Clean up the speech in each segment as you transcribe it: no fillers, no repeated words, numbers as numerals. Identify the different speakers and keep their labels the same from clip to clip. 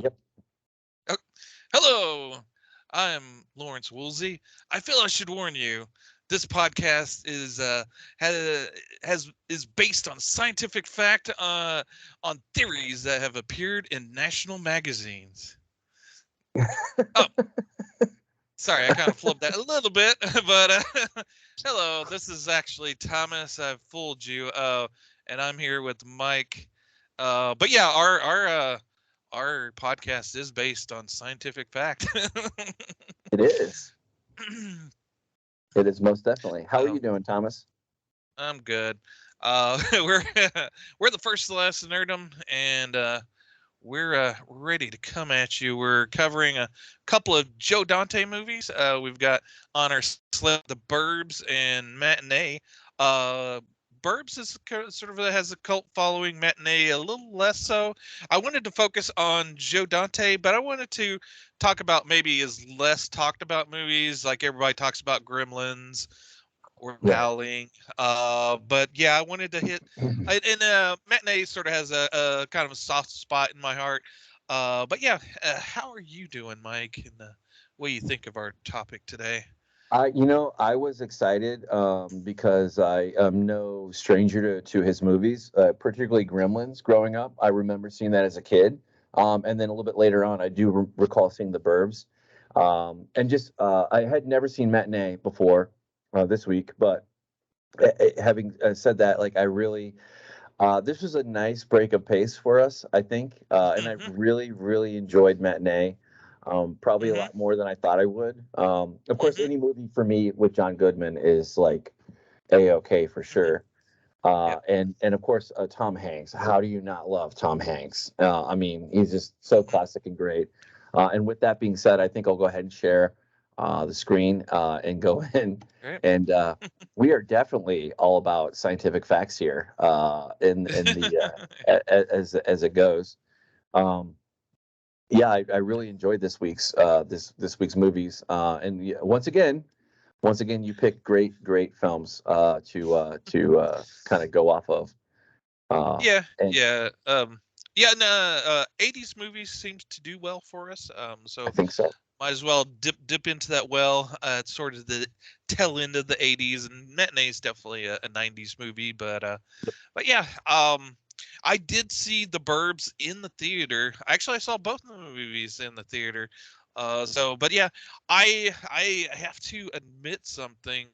Speaker 1: Yep.
Speaker 2: Oh, hello, I'm Lawrence Woolsey. I feel I should warn you. This podcast is based on scientific fact, on theories that have appeared in national magazines. Oh, sorry, I kind of flubbed that a little bit, but hello, this is actually Thomas. I've fooled you, and I'm here with Mike. But yeah, our podcast is based on scientific fact.
Speaker 1: It is. It is most definitely. How are you
Speaker 2: um,
Speaker 1: doing, Thomas?
Speaker 2: I'm good. We're we're the first to last Nerdom, and we're ready to come at you. We're covering a couple of Joe Dante movies. We've got on our slate the Burbs and Matinee. Uh, Burbs is sort of has a cult following. Matinee a little less so. I wanted to focus on Joe Dante, but I wanted to talk about maybe his less talked about movies, like everybody talks about Gremlins or
Speaker 1: Right.
Speaker 2: Howling. But yeah, I wanted to hit, and Matinee sort of has a kind of a soft spot in my heart. But yeah, how are you doing, Mike? And what do you think of our topic today?
Speaker 1: I was excited because I am no stranger to his movies, particularly Gremlins. Growing up, I remember seeing that as a kid, and then a little bit later on, I do recall seeing The Burbs, and just I had never seen Matinee before this week, but having said that, like I really this was a nice break of pace for us, I think, and I
Speaker 2: Mm-hmm.
Speaker 1: really, really enjoyed Matinee. Probably a
Speaker 2: Mm-hmm.
Speaker 1: lot more than I thought I would. Of course,
Speaker 2: Mm-hmm.
Speaker 1: any movie for me with John Goodman is like a okay for
Speaker 2: Mm-hmm.
Speaker 1: sure.
Speaker 2: Yep.
Speaker 1: And of course, Tom Hanks. How do you not love Tom Hanks? I mean, he's just so
Speaker 2: Mm-hmm.
Speaker 1: classic and great. And with that being said, I think I'll go ahead and share the screen and go in.
Speaker 2: Right.
Speaker 1: And we are definitely all about scientific facts here in the as it goes. Um, yeah, I really enjoyed this week's movies. And yeah, once again, you picked great films to kind of go off of.
Speaker 2: Yeah.
Speaker 1: And
Speaker 2: Yeah. Yeah. No. 80s movies seems to do well for us.
Speaker 1: I
Speaker 2: So
Speaker 1: think so.
Speaker 2: might as well dip into that well. It's sort of the tail end of the '80s, and Matinee is definitely a '90s movie. But yeah, I did see The Burbs in the theater. Actually, I saw both of the movies in the theater. But yeah, I have to admit something.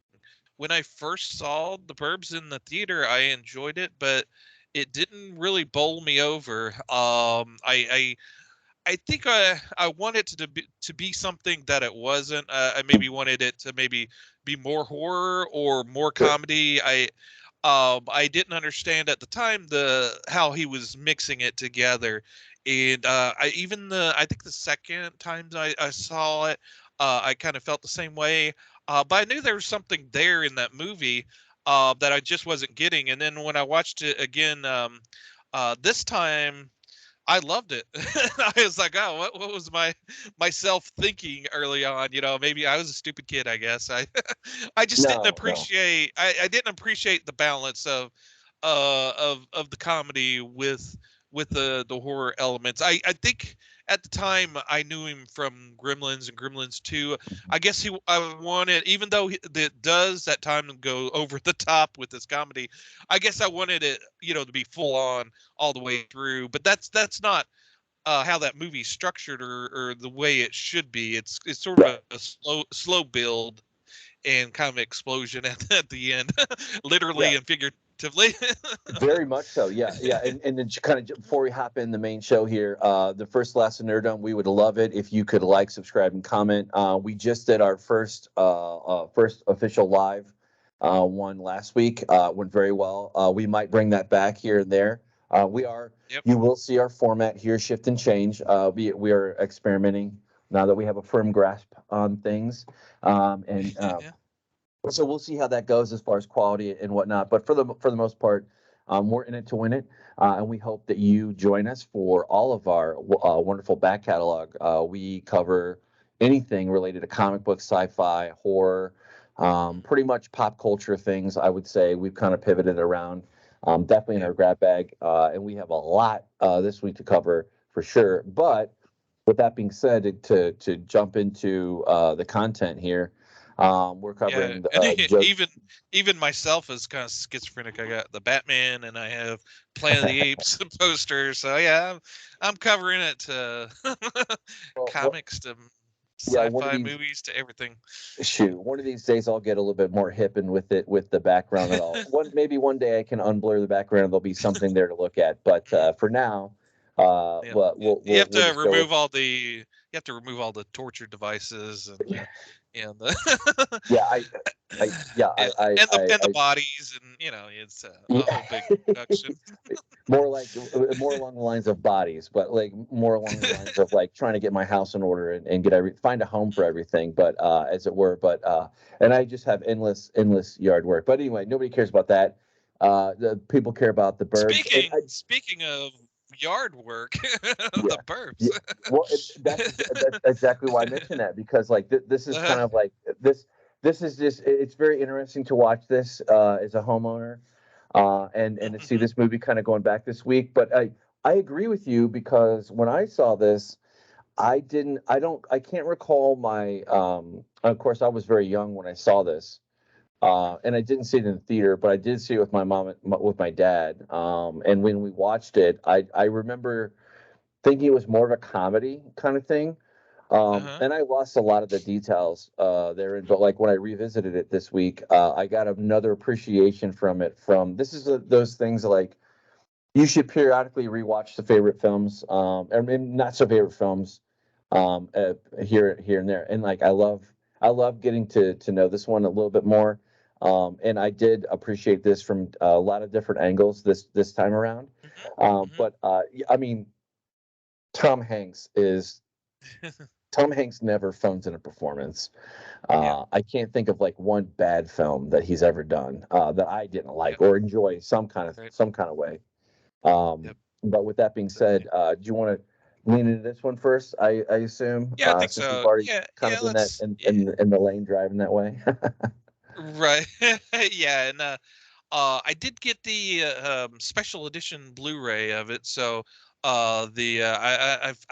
Speaker 2: When I first saw The Burbs in the theater, I enjoyed it, but it didn't really bowl me over. I think I wanted to be something that it wasn't. I maybe wanted it to maybe be more horror or more
Speaker 1: Sure.
Speaker 2: comedy. I didn't understand at the time the how he was mixing it together, and I think the second time I saw it, I kind of felt the same way. But I knew there was something there in that movie that I just wasn't getting. And then when I watched it again this time, I loved it. I was like, oh, what was my myself thinking early on? You know, maybe I was a stupid kid. I guess I just didn't
Speaker 1: No, no.
Speaker 2: appreciate. I didn't appreciate the balance of the comedy with the horror elements. I think at the time I knew him from Gremlins and Gremlins 2. I guess I wanted, even though it does at times go over the top with this comedy, I guess I wanted it, to be full on all the way through. But that's not how that movie's structured, or the way it should be. It's sort of
Speaker 1: Right.
Speaker 2: a slow build and kind of explosion at the end,
Speaker 1: Yeah.
Speaker 2: literally and figuratively.
Speaker 1: Very much so. Yeah, yeah. And then kind of before we hop in the main show here, the first lesson Nerdom, we would love it if you could like, subscribe, and comment. We just did our first official live one last week. Went very well. We might bring that back here and there. We are.
Speaker 2: Yep.
Speaker 1: You will see our format here shift and change. We are experimenting now that we have a firm grasp on things. And
Speaker 2: Yeah.
Speaker 1: so we'll see how that goes as far as quality and whatnot. But for the most part, we're in it to win it, and we hope that you join us for all of our wonderful back catalog. We cover anything related to comic books, sci-fi, horror, pretty much pop culture things. I would say we've kind of pivoted around, definitely in
Speaker 2: Yep.
Speaker 1: our grab bag, and we have a lot this week to cover for sure. But with that being said, to jump into the content here, we're
Speaker 2: Yeah,
Speaker 1: covering
Speaker 2: and
Speaker 1: Joe.
Speaker 2: even myself is kind of schizophrenic. I got the Batman and I have Planet of the Apes posters. So yeah, I'm covering it to
Speaker 1: Well,
Speaker 2: comics to
Speaker 1: yeah, one of
Speaker 2: sci-fi
Speaker 1: these
Speaker 2: movies to everything.
Speaker 1: shoot, one of these days I'll get a little bit more hip and with it with the background and all. Maybe one day I can unblur the background and there'll be something there to look at. But for now,
Speaker 2: Yeah, you
Speaker 1: we'll
Speaker 2: have to
Speaker 1: just go with.
Speaker 2: remove all the torture devices and the
Speaker 1: Yeah, yeah,
Speaker 2: and the bodies, and it's a whole big production.
Speaker 1: more like more along the lines of bodies, but like more along the lines of like trying to get my house in order and get find a home for everything, but as it were. But and I just have endless yard work. But anyway, nobody cares about that. The people care about the Burbs. And
Speaker 2: Speaking of yard work,
Speaker 1: yeah,
Speaker 2: the Burbs.
Speaker 1: yeah. Well, that's exactly why I mentioned that, because like this is
Speaker 2: Uh-huh.
Speaker 1: kind of like this is just it's very interesting to watch this as a homeowner, and to see
Speaker 2: Mhm.
Speaker 1: this movie kind of going back this week. But I agree with you, because when I saw this, I can't recall my of course I was very young when I saw this. And I didn't see it in the theater, but I did see it with my mom, with my dad. And when we watched it, I remember thinking it was more of a comedy kind of thing.
Speaker 2: Uh-huh.
Speaker 1: And I lost a lot of the details therein, but like when I revisited it this week, I got another appreciation from it. This is those things like you should periodically rewatch the favorite films, I mean not so favorite films, here and there. And like I love getting to know this one a little bit more. And I did appreciate this from a lot of different angles this time around.
Speaker 2: Hmm. Hmm.
Speaker 1: But I mean, Tom Hanks is Tom Hanks never phones in a performance.
Speaker 2: Yeah.
Speaker 1: I can't think of like one bad film that he's ever done that I didn't like
Speaker 2: Yep.
Speaker 1: or enjoy
Speaker 2: Right.
Speaker 1: some kind of way. Um,
Speaker 2: Yep.
Speaker 1: but with that being
Speaker 2: So,
Speaker 1: said, do you want to lean into this one first? I assume,
Speaker 2: yeah, I think
Speaker 1: since you've
Speaker 2: so.
Speaker 1: already
Speaker 2: Yeah.
Speaker 1: kind
Speaker 2: Yeah.
Speaker 1: of in that
Speaker 2: Let's. Yeah.
Speaker 1: in the lane driving that way.
Speaker 2: Right. Yeah. And I did get the special edition Blu-ray of it, so I've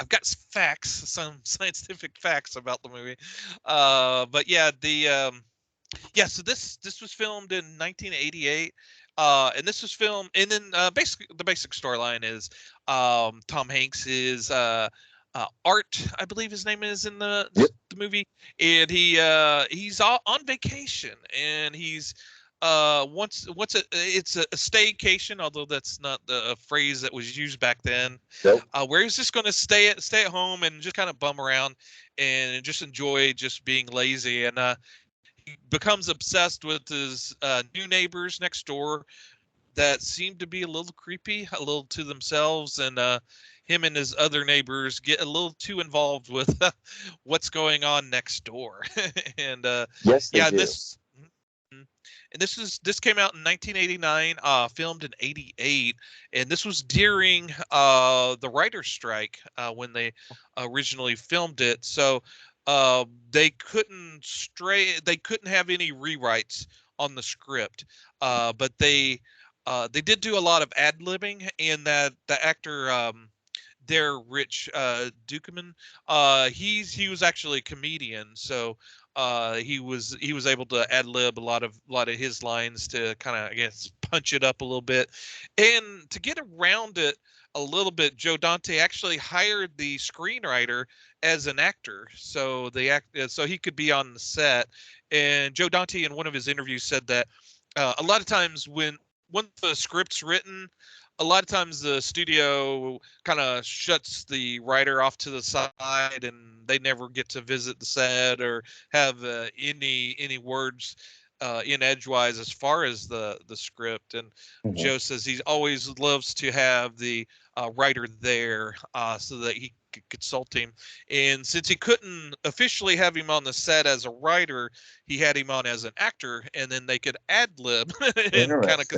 Speaker 2: got some scientific facts about the movie. But yeah, yeah, so this was filmed in 1988. And this was filmed, and then basically the basic storyline is Tom Hanks is Art, I believe his name is in
Speaker 1: Yep.
Speaker 2: the movie, and he's on vacation, and he's it's a staycation, although that's not the phrase that was used back then.
Speaker 1: Nope.
Speaker 2: Where he's just going to stay at home and just kind of bum around and just enjoy just being lazy, and he becomes obsessed with his new neighbors next door that seem to be a little creepy, a little to themselves, and him and his other neighbors get a little too involved with what's going on next door. And
Speaker 1: Yes, they
Speaker 2: yeah, and
Speaker 1: do.
Speaker 2: this came out in 1989, filmed in 88, and this was during the writer's strike when they originally filmed it. So they they couldn't have any rewrites on the script, but they did do a lot of ad libbing, and that the actor there, Rich Ducommun, he was actually a comedian, so he was able to ad lib a lot of his lines to kind of, I guess, punch it up a little bit, and to get around it a little bit, Joe Dante actually hired the screenwriter as an actor, so so he could be on the set. And Joe Dante, in one of his interviews, said that a lot of times when the script's written, a lot of times the studio kind of shuts the writer off to the side, and they never get to visit the set or have any words in edgewise as far as the script. And
Speaker 1: Mhm.
Speaker 2: Joe says he always loves to have the writer there so that he could consult him. And since he couldn't officially have him on the set as a writer, he had him on as an actor, and then they could ad lib and kind of
Speaker 1: Interesting.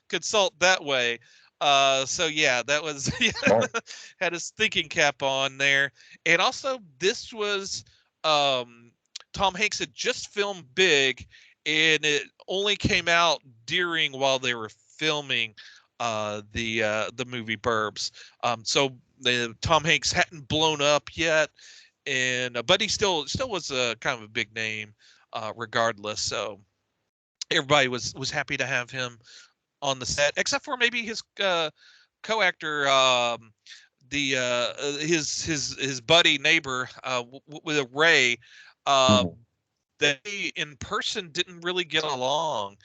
Speaker 2: consult that way. So yeah, that was
Speaker 1: Smart.
Speaker 2: had his thinking cap on there. And also this was um Tom Hanks had just filmed Big, and it only came out during while they were filming the movie Burbs. So the Tom Hanks hadn't blown up yet, and but he still was a kind of a big name, regardless. So everybody was happy to have him on the set, except for maybe his co-actor, the his buddy neighbor, with Ray. Uh,
Speaker 1: Mhm.
Speaker 2: they in person didn't really get along,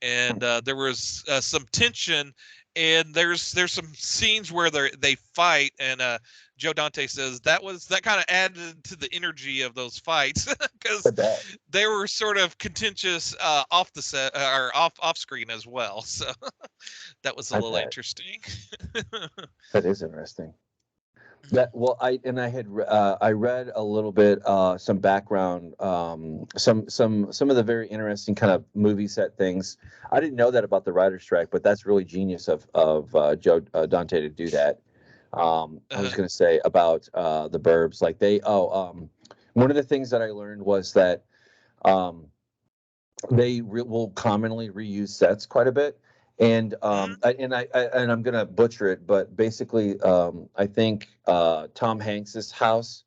Speaker 2: and there was some tension. And there's some scenes where they fight, and Joe Dante says that kind of added to the energy of those fights
Speaker 1: I
Speaker 2: because
Speaker 1: bet.
Speaker 2: they were sort of contentious off the set, or off screen as well. So that was a
Speaker 1: I
Speaker 2: little
Speaker 1: bet.
Speaker 2: interesting.
Speaker 1: That is interesting. That well, I read a little bit, some background, some of the very interesting kind of movie set things. I didn't know that about the writer's strike, but that's really genius of Joe Dante to do that. I was
Speaker 2: uh,
Speaker 1: going to say about the Burbs, like one of the things that I learned was that um, will commonly reuse sets quite a bit. And
Speaker 2: mhm.
Speaker 1: and I'm gonna butcher it, but basically, I think Tom Hanks's house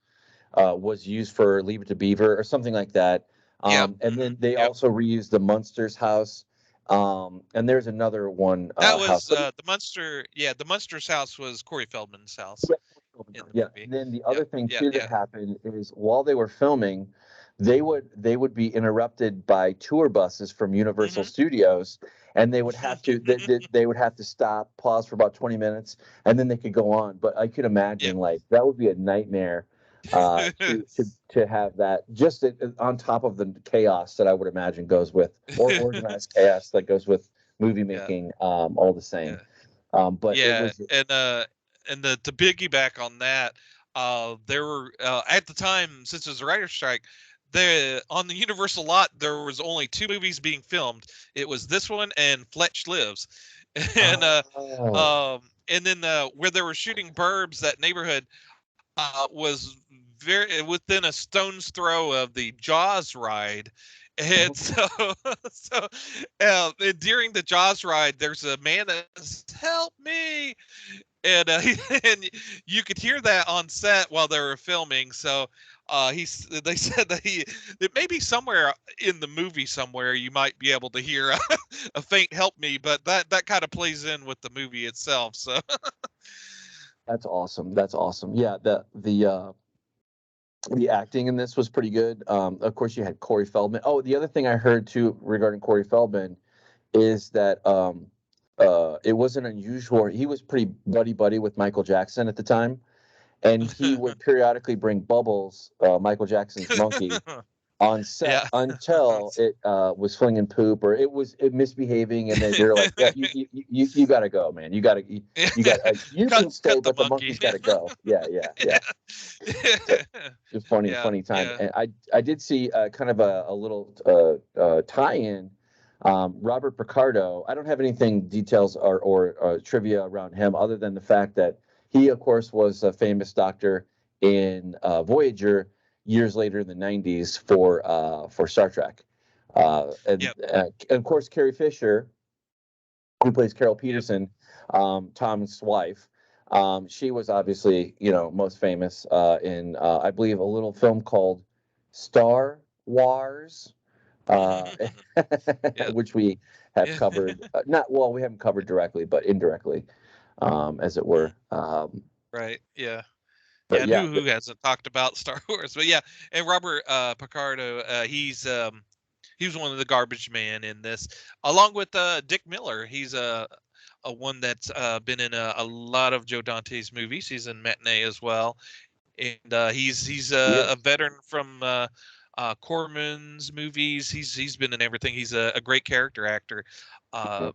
Speaker 1: was used for Leave It to Beaver or something like that.
Speaker 2: Yep.
Speaker 1: And
Speaker 2: Mhm.
Speaker 1: then they
Speaker 2: Yep.
Speaker 1: also reused the Munsters house. And there's another one
Speaker 2: That
Speaker 1: house.
Speaker 2: was the Munster. Yeah, the Munster's house was Corey Feldman's house in the
Speaker 1: Yeah.
Speaker 2: movie.
Speaker 1: And then the
Speaker 2: Yep.
Speaker 1: other thing
Speaker 2: Yeah.
Speaker 1: too that
Speaker 2: Yeah.
Speaker 1: happened is while they were filming, they would be interrupted by tour buses from Universal
Speaker 2: Hmm.
Speaker 1: Studios, and they would have to stop, pause for about 20 minutes, and then they could go on. But I could
Speaker 2: Yep.
Speaker 1: imagine like that would be a nightmare to have that just on top of the chaos that I would imagine goes with or organized chaos that goes with movie
Speaker 2: Yeah.
Speaker 1: making, all the same.
Speaker 2: Yeah.
Speaker 1: But it
Speaker 2: Yeah.
Speaker 1: was.
Speaker 2: And the to piggyback on that, there were at the time, since it was a writer's strike, the on the Universal lot there was only two movies being filmed. It was this one and Fletch Lives, and
Speaker 1: Oh.
Speaker 2: and then where they were shooting Burbs, that neighborhood was very within a stone's throw of the Jaws ride. And so, so and during the Jaws ride, there's a man that says, "Help me!" And and you could hear that on set while they were filming. So they said that maybe somewhere in the movie somewhere you might be able to hear a faint "Help me," but that kind of plays in with the movie itself. So
Speaker 1: That's awesome. That's awesome. Yeah, the acting in this was pretty good. Of course, you had Corey Feldman. Oh, the other thing I heard too regarding Corey Feldman is that it wasn't unusual. He was pretty buddy buddy with Michael Jackson at the time, and he would periodically bring Bubbles, Michael Jackson's monkey, on set
Speaker 2: yeah.
Speaker 1: until it was flinging poop or it misbehaving, and then they're like, "Yeah, you got to go, man. You got you
Speaker 2: cut
Speaker 1: can stay,
Speaker 2: the
Speaker 1: but the
Speaker 2: monkey.
Speaker 1: monkey's got to go." Yeah, yeah, yeah. So it's funny,
Speaker 2: Yeah,
Speaker 1: funny time.
Speaker 2: yeah.
Speaker 1: And I did see kind of a little tie-in. Robert Picardo. I don't have anything details or trivia around him other than the fact that he, of course, was a famous doctor in Voyager years later in the 90s for Star Trek.
Speaker 2: Yep.
Speaker 1: And of course, Carrie Fisher, who plays Carol
Speaker 2: Yep.
Speaker 1: Peterson, Tom's wife. She was obviously, most famous in, I believe, a little film called Star Wars, uh,
Speaker 2: Yep.
Speaker 1: which we have
Speaker 2: Yeah.
Speaker 1: covered. Not well, we haven't covered directly, but indirectly, as it were.
Speaker 2: Right. Yeah. Yeah,
Speaker 1: But
Speaker 2: and
Speaker 1: yeah,
Speaker 2: who hasn't talked about Star Wars? But yeah, and Robert Picardo, he was one of the garbage man in this, along with Dick Miller. He's a one that's been in a lot of Joe Dante's movies. He's in Matinee as well, and he's a
Speaker 1: yes.
Speaker 2: veteran from Corman's movies. He's been in everything. He's a great character actor.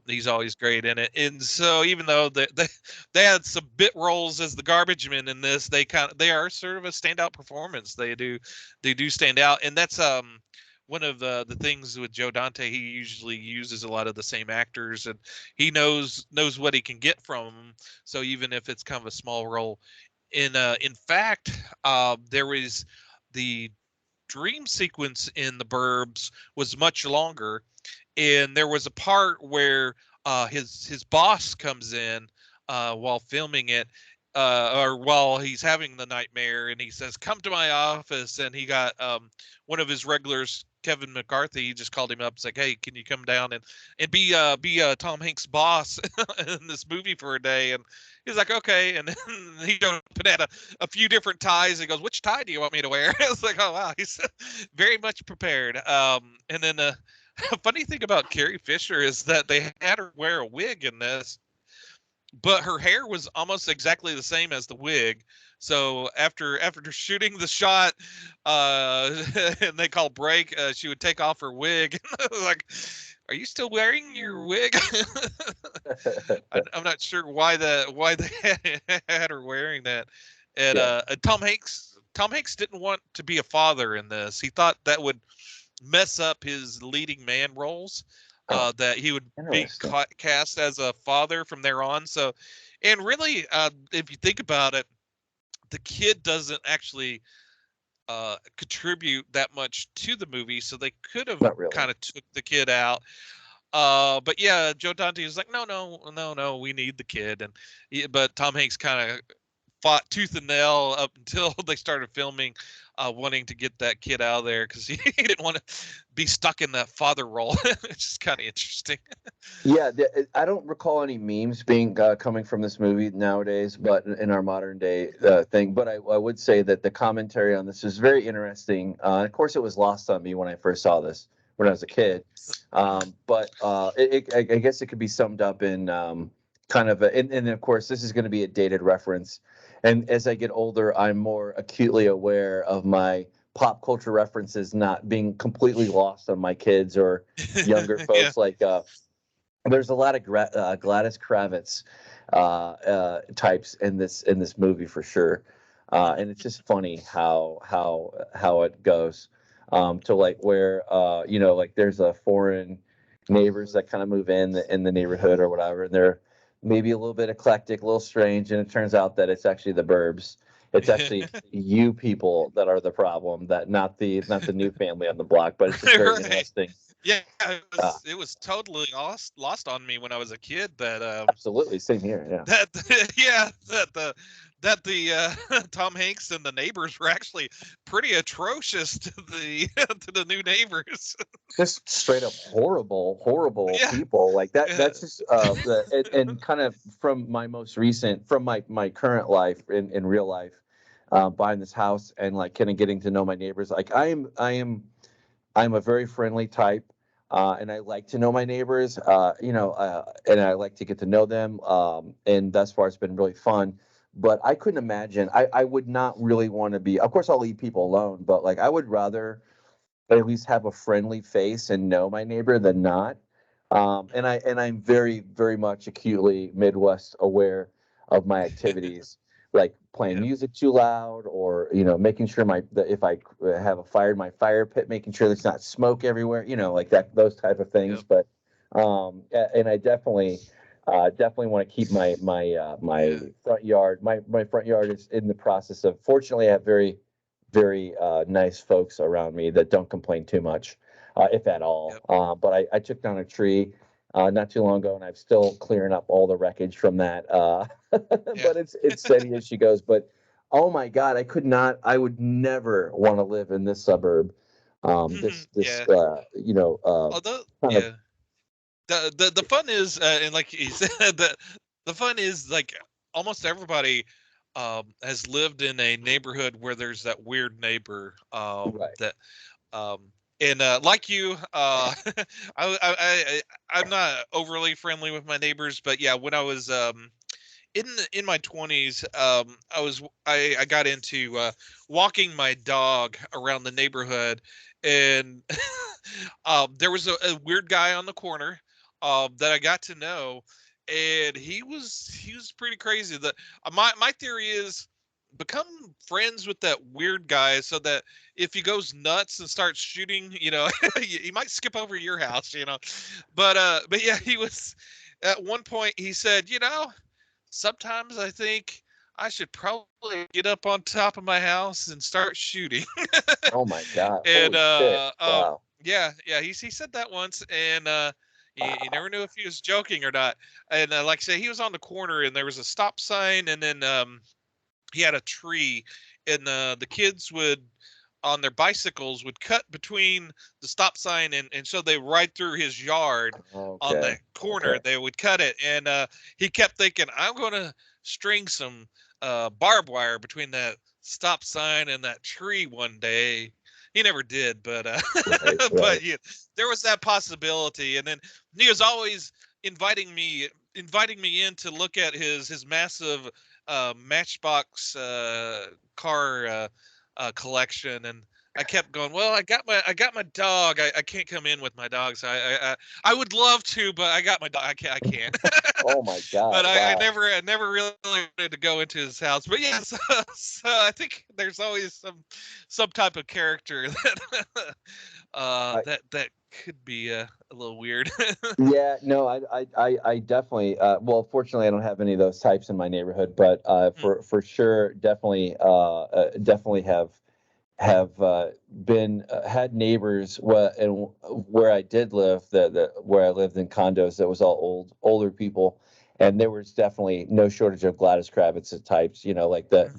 Speaker 2: He's always great in it. And so even though they had some bit roles as the garbage men in this, they are sort of a standout performance. They do stand out, and that's one of the things with Joe Dante. He usually uses a lot of the same actors, and he knows what he can get from them. So even if it's kind of a small role, in fact, there was the dream sequence in the Burbs was much longer, and there was a part where his boss comes in while filming it, or while he's having the nightmare, and he says, "Come to my office." And he got one of his regulars, Kevin McCarthy. He just called him up. It's like, "Hey, can you come down and be Tom Hanks' boss in this movie for a day?" And he's like, "Okay." And then he had a few different ties. He goes, "Which tie do you want me to wear?" It's like, "Oh wow, he's very much prepared." And then a funny thing about Carrie Fisher is that they had her wear a wig in this, but her hair was almost exactly the same as the wig. So after shooting the shot, and they call break, she would take off her wig. Like, "Are you still wearing your wig?" I'm not sure why they had her wearing that. And Tom Hanks didn't want to be a father in this. He thought that would mess up his leading man roles. That he would be cast as a father from there on. So, and really, if you think about it, the kid doesn't actually contribute that much to the movie, so they could have kind of took the kid out. But yeah, Joe Dante is like, no, we need the kid. But Tom Hanks kind of fought tooth and nail up until they started filming, wanting to get that kid out of there because he didn't want to be stuck in that father role. It's just kind of interesting.
Speaker 1: Yeah, I don't recall any memes being coming from this movie nowadays, but in our modern day thing. But I would say that the commentary on this is very interesting. Of course, it was lost on me when I first saw this when I was a kid. But I guess it could be summed up in kind of and of course, this is going to be a dated reference. And as I get older, I'm more acutely aware of my pop culture references not being completely lost on my kids or younger folks. Yeah. Like there's a lot of Gladys Kravitz types in this movie for sure, and it's just funny how it goes to like where like there's a foreign neighbors that kind of move in the neighborhood or whatever, and they're maybe a little bit eclectic, a little strange, and it turns out that it's actually the Burbs. It's actually you people that are the problem, that not the new family on the block. But it's just very interesting.
Speaker 2: Yeah, it was totally lost on me when I was a kid. That
Speaker 1: absolutely, same here. Yeah.
Speaker 2: That the Tom Hanks and the neighbors were actually pretty atrocious to the new neighbors.
Speaker 1: Just straight up horrible people like that. Yeah. That's just and kind of from my most recent, from my current life in real life, buying this house and like kind of getting to know my neighbors. Like I'm a very friendly type. And I like to know my neighbors, and I like to get to know them. And thus far, it's been really fun. But I couldn't imagine. I would not really want to be. Of course, I'll leave people alone. But like, I would rather at least have a friendly face and know my neighbor than not. And I'm very, very much acutely Midwest aware of my activities. Like playing music too loud, or making sure if I have a fire in my fire pit, making sure there's not smoke everywhere, like that, those type of things. Yep. But and I definitely want to keep my front yard. My front yard is in the process of. Fortunately, I have very, very nice folks around me that don't complain too much, if at all. Yep. But I took down a tree not too long ago, and I'm still clearing up all the wreckage from that. But it's steady as she goes. But oh my God, I would never want to live in this suburb. Although,
Speaker 2: the fun is, and like he said, the fun is like almost everybody has lived in a neighborhood where there's that weird neighbor right. That. And like you, I'm not overly friendly with my neighbors, but yeah, when I was in my 20s, I got into walking my dog around the neighborhood, and there was a weird guy on the corner that I got to know, and he was pretty crazy. My theory is, become friends with that weird guy so that if he goes nuts and starts shooting, he might skip over your house, but yeah, he was at one point he said, sometimes I think I should probably get up on top of my house and start shooting.
Speaker 1: Oh my God.
Speaker 2: And
Speaker 1: wow.
Speaker 2: yeah, he said that once, and You never knew if he was joking or not. And like I say, he was on the corner, and there was a stop sign, and then he had a tree, and the kids would on their bicycles would cut between the stop sign and so they ride through his yard on
Speaker 1: Okay.
Speaker 2: the corner. They would cut it, and he kept thinking, I'm going to string some barbed wire between that stop sign and that tree one day. He never did, but
Speaker 1: Right, right.
Speaker 2: but yeah, there was that possibility. And then he was always inviting me in to look at his massive Matchbox car collection. And I kept going, well, I got my dog. I can't come in with my dogs. I would love to, but I got my dog. I can't.
Speaker 1: Oh my God!
Speaker 2: But I
Speaker 1: Wow.
Speaker 2: never really wanted to go into his house. But yeah, so I think there's always some type of character that could be a little weird.
Speaker 1: Yeah, no, I definitely. Well, fortunately, I don't have any of those types in my neighborhood, but for sure, definitely have been had neighbors where I did live, where I lived in condos that was all older people, and there was definitely no shortage of Gladys Kravitz types, like that,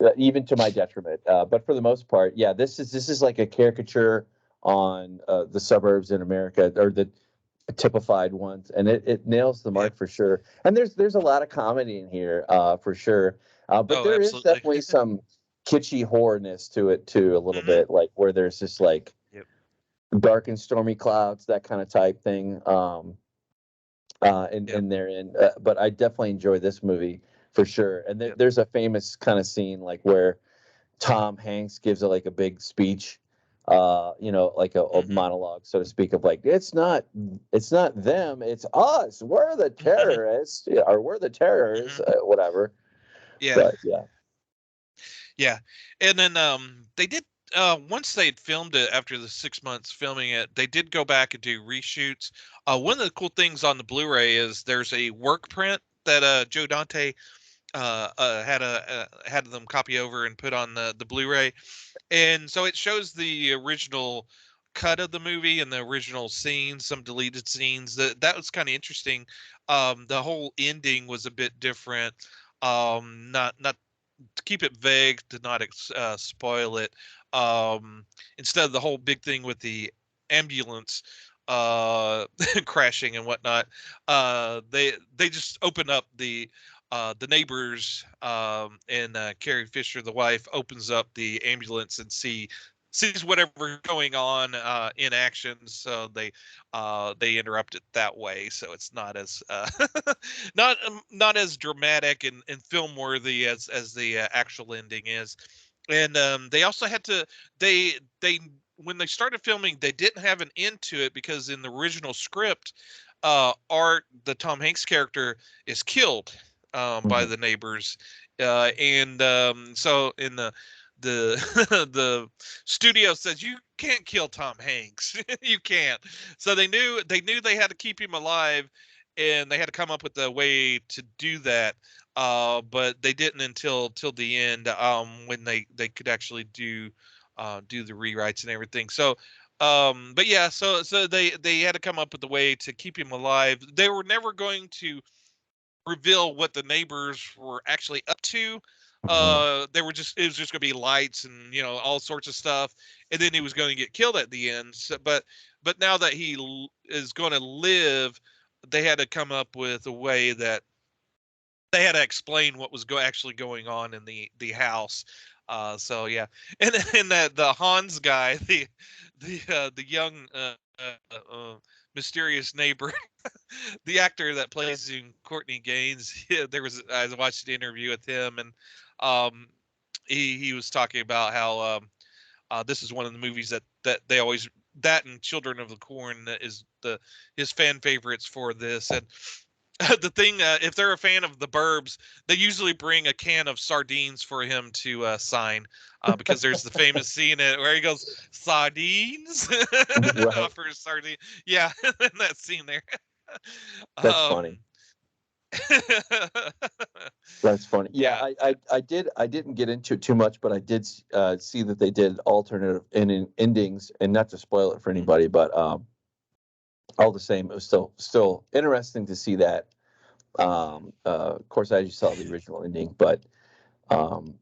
Speaker 2: Mhm.
Speaker 1: even to my detriment. But for the most part, yeah, this is like a caricature on the suburbs in America, or the typified ones, and it nails the
Speaker 2: Yeah.
Speaker 1: mark for sure. And there's a lot of comedy in here, for sure. But
Speaker 2: Oh,
Speaker 1: there is
Speaker 2: absolutely.
Speaker 1: definitely some kitschy horrorness to it too, a little
Speaker 2: Hmm.
Speaker 1: bit, like where there's just like
Speaker 2: Yep.
Speaker 1: dark and stormy clouds, that kind of type thing.
Speaker 2: Yep.
Speaker 1: And therein, but I definitely enjoy this movie for sure. And
Speaker 2: Yep.
Speaker 1: there's a famous kind of scene like where Tom Hanks gives like a big speech, like a
Speaker 2: Hmm.
Speaker 1: monologue, so to speak, of like, it's not them, it's us. We're the
Speaker 2: Hmm.
Speaker 1: terrorists, or we're the terrorists,
Speaker 2: Hmm.
Speaker 1: whatever.
Speaker 2: Yeah.
Speaker 1: But yeah.
Speaker 2: Yeah. And then they did once they had filmed it after the 6 months filming it, they did go back and do reshoots. One of the cool things on the Blu-ray is there's a work print that Joe Dante had them copy over and put on the Blu-ray. And so it shows the original cut of the movie and the original scenes, some deleted scenes. That was kind of interesting. The whole ending was a bit different. Not to keep it vague, to not spoil it. Instead of the whole big thing with the ambulance crashing and whatnot, they just open up the neighbors, and Carrie Fisher, the wife, opens up the ambulance and sees whatever going on in action. So they interrupt it that way. So it's not as not as dramatic and film worthy as the actual ending is. And they also had to they when they started filming, they didn't have an end to it because in the original script, Art, the Tom Hanks character, is killed by
Speaker 1: Mhm.
Speaker 2: the neighbors, and so in the the studio says you can't kill Tom Hanks, you can't. So they knew they had to keep him alive, and they had to come up with a way to do that. But they didn't until till the end, when they could actually do the rewrites and everything. So but yeah, so they had to come up with a way to keep him alive. They were never going to reveal what the neighbors were actually up to.
Speaker 1: Mhm.
Speaker 2: They were just it was just going to be lights and all sorts of stuff, and then he was going to get killed at the end. So, but now that he is going to live, they had to come up with a way that they had to explain what was actually going on in the house. So yeah, and that the Hans guy, the young mysterious neighbor, the actor that plays in Courtney Gaines, I watched an interview with him, and um, he was talking about how this is one of the movies that they always that and Children of the Corn is his fan favorites for this. And the thing, if they're a fan of the Burbs, they usually bring a can of sardines for him to sign, because there's the famous scene where he goes sardines,
Speaker 1: Right.
Speaker 2: offers sardine. Yeah, in that scene there.
Speaker 1: That's funny.
Speaker 2: um,
Speaker 1: That's funny. Yeah,
Speaker 2: yeah.
Speaker 1: I didn't get into it too much, but I did see that they did alternative endings, and not to spoil it for anybody, but all the same, it was still interesting to see that. Of course, I just saw the original ending, but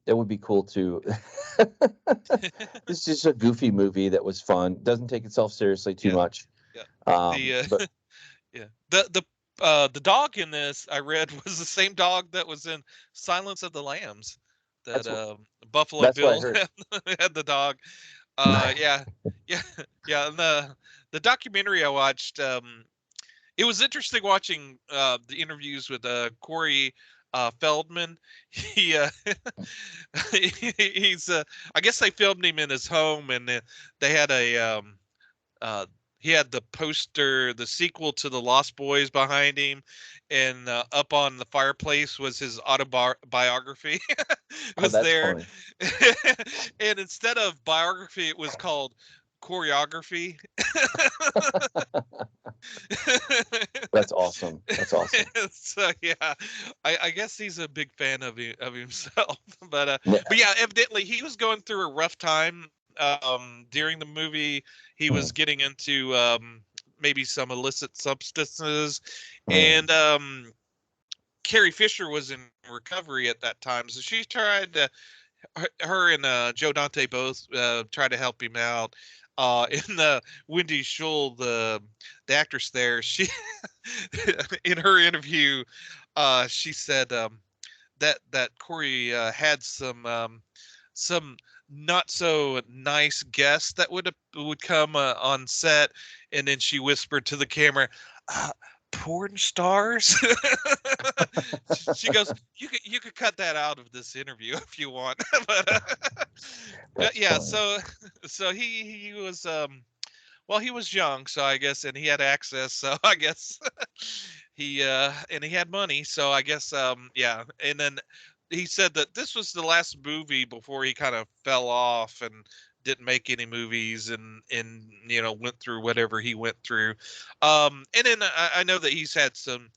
Speaker 1: it would be cool to. It's just a goofy movie that was fun. Doesn't take itself seriously too
Speaker 2: Yeah,
Speaker 1: much.
Speaker 2: yeah. The
Speaker 1: But
Speaker 2: yeah the dog in this I read was the same dog that was in Silence of the Lambs. That
Speaker 1: that's
Speaker 2: Buffalo
Speaker 1: that's what I
Speaker 2: Bill
Speaker 1: heard.
Speaker 2: had the dog. Yeah, yeah, yeah. And the documentary I watched, it was interesting watching the interviews with Corey Feldman. He he's I guess they filmed him in his home, and they had a uh, he had the poster, the sequel to the Lost Boys behind him, and up on the fireplace was his autobiography.
Speaker 1: Oh,
Speaker 2: Was
Speaker 1: that's
Speaker 2: there,
Speaker 1: funny.
Speaker 2: and instead of biography, it was called choreography.
Speaker 1: That's awesome. That's awesome.
Speaker 2: So yeah, I guess he's a big fan of himself. But
Speaker 1: Yeah.
Speaker 2: but yeah, evidently he was going through a rough time during the movie. He was
Speaker 1: Mm,
Speaker 2: getting into maybe some illicit substances,
Speaker 1: mm,
Speaker 2: and Carrie Fisher was in recovery at that time, so she tried to her and Joe Dante both tried to help him out. In Wendy Schaal, the actress there, she in her interview, she said that Corey had some not so nice guests that would come on set, and then she whispered to the camera, uh, "Porn stars." She goes, "You could cut that out of this interview if you want." But
Speaker 1: that's
Speaker 2: yeah,
Speaker 1: funny.
Speaker 2: so he was well, he was young, so I guess, and he had access, so I guess he and he had money, so I guess yeah. And then he said that this was the last movie before he kind of fell off and didn't make any movies, and went through whatever he went through. And then I know that he's had some,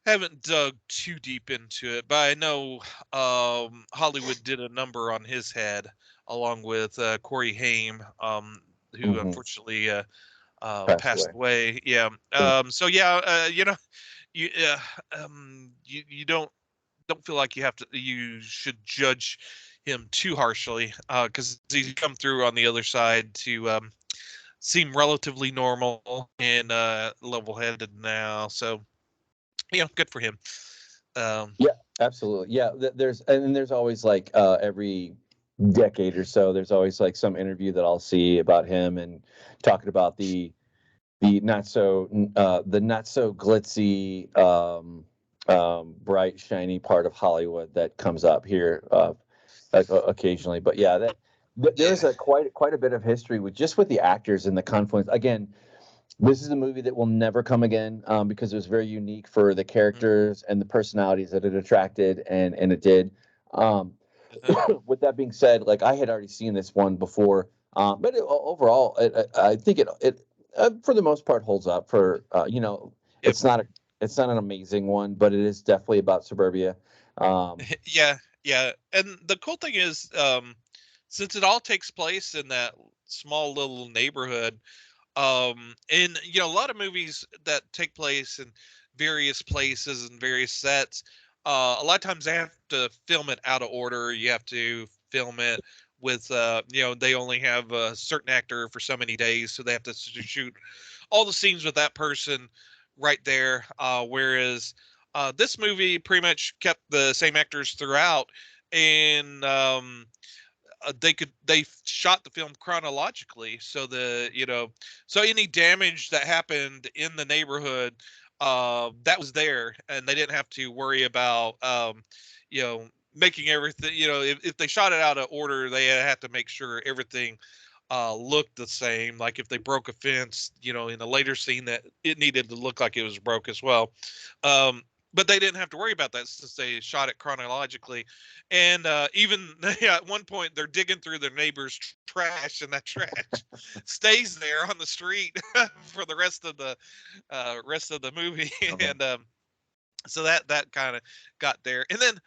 Speaker 2: haven't dug too deep into it, but I know Hollywood did a number on his head along with Corey Haim, who
Speaker 1: Hmm.
Speaker 2: unfortunately
Speaker 1: Passed
Speaker 2: passed
Speaker 1: away.
Speaker 2: away. Yeah.
Speaker 1: Yeah.
Speaker 2: So yeah, you you don't feel like you should judge him too harshly, because he's come through on the other side to seem relatively normal and level-headed now. So good for him. Um,
Speaker 1: Yeah, absolutely. Yeah, there's always like every decade or so, there's always like some interview that I'll see about him and talking about the not so glitzy, bright, shiny part of Hollywood that comes up here occasionally. But yeah, there's
Speaker 2: yeah.
Speaker 1: a quite a bit of history with the actors and the confluence. Again, this is a movie that will never come again, because it was very unique for the
Speaker 2: Mhm.
Speaker 1: characters and the personalities that it attracted, and it did. Um,
Speaker 2: Uh-huh.
Speaker 1: with that being said, like I had already seen this one before, but overall, I think it for the most part holds up.
Speaker 2: Yep.
Speaker 1: It's not an amazing one, but it is definitely about suburbia. Um,
Speaker 2: Yeah. Yeah. And the cool thing is, since it all takes place in that small little neighborhood, and a lot of movies that take place in various places and various sets, a lot of times they have to film it out of order. You have to film it with they only have a certain actor for so many days, so they have to shoot all the scenes with that person right there, whereas this movie pretty much kept the same actors throughout, and they shot the film chronologically, so so any damage that happened in the neighborhood, that was there, and they didn't have to worry about making everything, if they shot it out of order, they had to make sure everything looked the same. Like if they broke a fence, in a later scene, that it needed to look like it was broke as well. Um, but they didn't have to worry about that since they shot it chronologically. And even yeah, at one point, they're digging through their neighbor's trash, and that trash stays there on the street for the rest of the movie.
Speaker 1: okay.
Speaker 2: And so that kind of got there. And then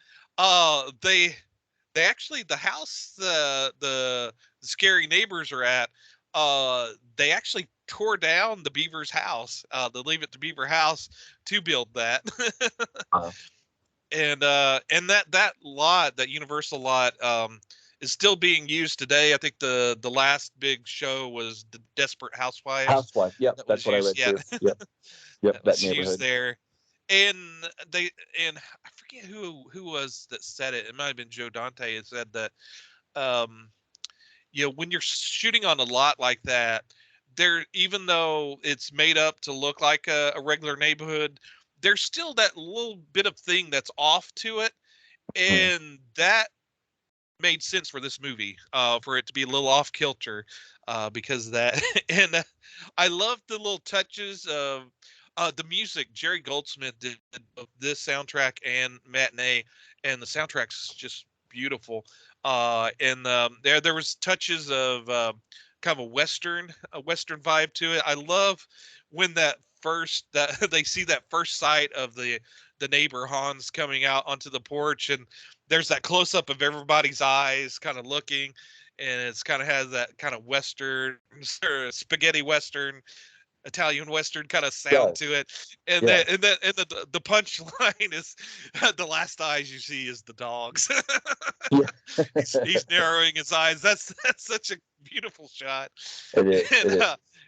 Speaker 2: they actually, the house the scary neighbors are at, they actually tore down the Beaver's house, the Leave It to Beaver house, to build that.
Speaker 1: Uh,
Speaker 2: And that lot, that Universal lot, is still being used today. I think the last big show was the Desperate Housewives
Speaker 1: Housewife. Yep,
Speaker 2: that
Speaker 1: that's
Speaker 2: was
Speaker 1: what I
Speaker 2: used.
Speaker 1: read
Speaker 2: Yeah,
Speaker 1: too. Yep, yep,
Speaker 2: that
Speaker 1: that
Speaker 2: was used
Speaker 1: neighborhood.
Speaker 2: there. And they and I forget who was that said it. It might have been Joe Dante. It said that um, when you're shooting on a lot like that, there, even though it's made up to look like a regular neighborhood, there's still that little bit of thing that's off to it,
Speaker 1: Mhm.
Speaker 2: and that made sense for this movie, for it to be a little off kilter, because of that. And I love the little touches of the music. Jerry Goldsmith did both this soundtrack and Matinee, and the soundtrack's just beautiful. And there was touches of kind of a western vibe to it. I love when that they see that first sight of the neighbor Hans coming out onto the porch, and there's that close up of everybody's eyes kind of looking, and it's kind of has that kind of western or spaghetti western, Italian western kind of sound to
Speaker 1: Does.
Speaker 2: it. And
Speaker 1: Yeah.
Speaker 2: the punch line is the last eyes you see is the dogs.
Speaker 1: Yeah.
Speaker 2: He's narrowing his eyes. That's such a beautiful shot.
Speaker 1: It is.
Speaker 2: And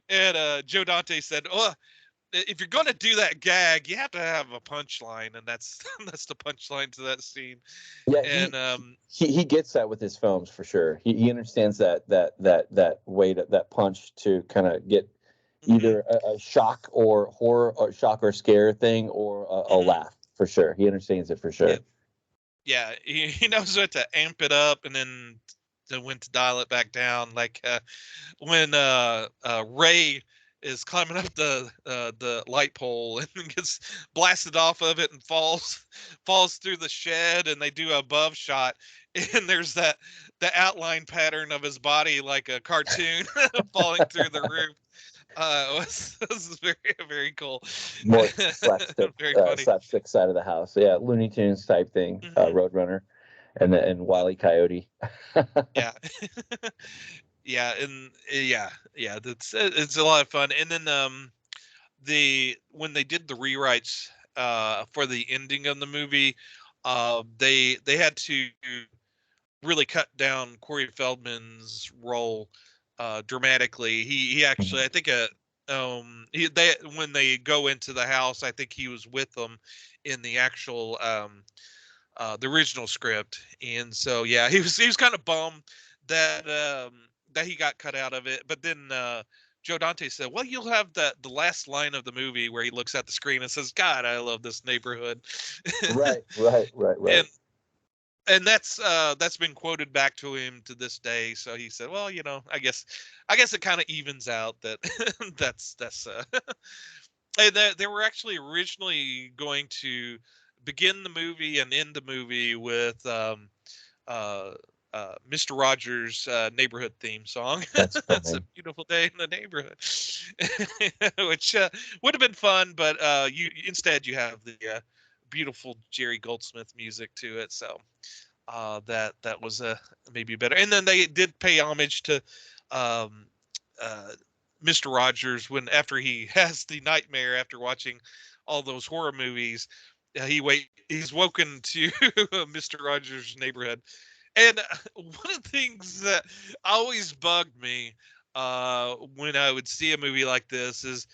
Speaker 1: It is.
Speaker 2: Joe Dante said, "Oh, if you're going to do that gag, you have to have a punchline," and that's that's the punchline to that scene.
Speaker 1: Yeah,
Speaker 2: And
Speaker 1: he gets that with his films for sure. He understands that way that punch to kind of get
Speaker 2: mhm,
Speaker 1: either a shock or horror or shock or scare thing or a
Speaker 2: mhm,
Speaker 1: laugh for sure. He understands it for
Speaker 2: yeah,
Speaker 1: sure.
Speaker 2: yeah, he knows what to amp it up and then to when to dial it back down. Like when Ray is climbing up the light pole and gets blasted off of it and falls through the shed, and they do a above shot, and there's the outline pattern of his body like a cartoon falling through the roof. It was very, very cool.
Speaker 1: More slapstick,
Speaker 2: Very funny.
Speaker 1: slapstick side of the house. Yeah, Looney Tunes type thing,
Speaker 2: Hmm.
Speaker 1: Roadrunner, and Wile E. Coyote.
Speaker 2: Yeah. Yeah, and yeah, that's it's a lot of fun. And then the when they did the rewrites for the ending of the movie, they had to really cut down Corey Feldman's role dramatically. He actually,
Speaker 1: Mhm.
Speaker 2: I think they when they go into the house, I think he was with them in the actual the original script. And so yeah, he was kind of bummed that that he got cut out of it. But then Joe Dante said, "Well, you'll have the last line of the movie where he looks at the screen and says, 'God, I love this neighborhood.'"
Speaker 1: Right, right, right, right.
Speaker 2: and and that's been quoted back to him to this day. So he said, "Well, I guess it kind of evens out that that's and they were actually originally going to begin the movie and end the movie with uh, Mr. Rogers' neighborhood theme song.
Speaker 1: That's
Speaker 2: It's a
Speaker 1: funny.
Speaker 2: beautiful day in the neighborhood, which would have been fun, but you instead you have the beautiful Jerry Goldsmith music to it. So that was maybe better. And then they did pay homage to um, uh, Mr. Rogers when after he has the nightmare after watching all those horror movies, he's woken to Mr. Rogers' neighborhood. And one of the things that always bugged me when I would see a movie like this is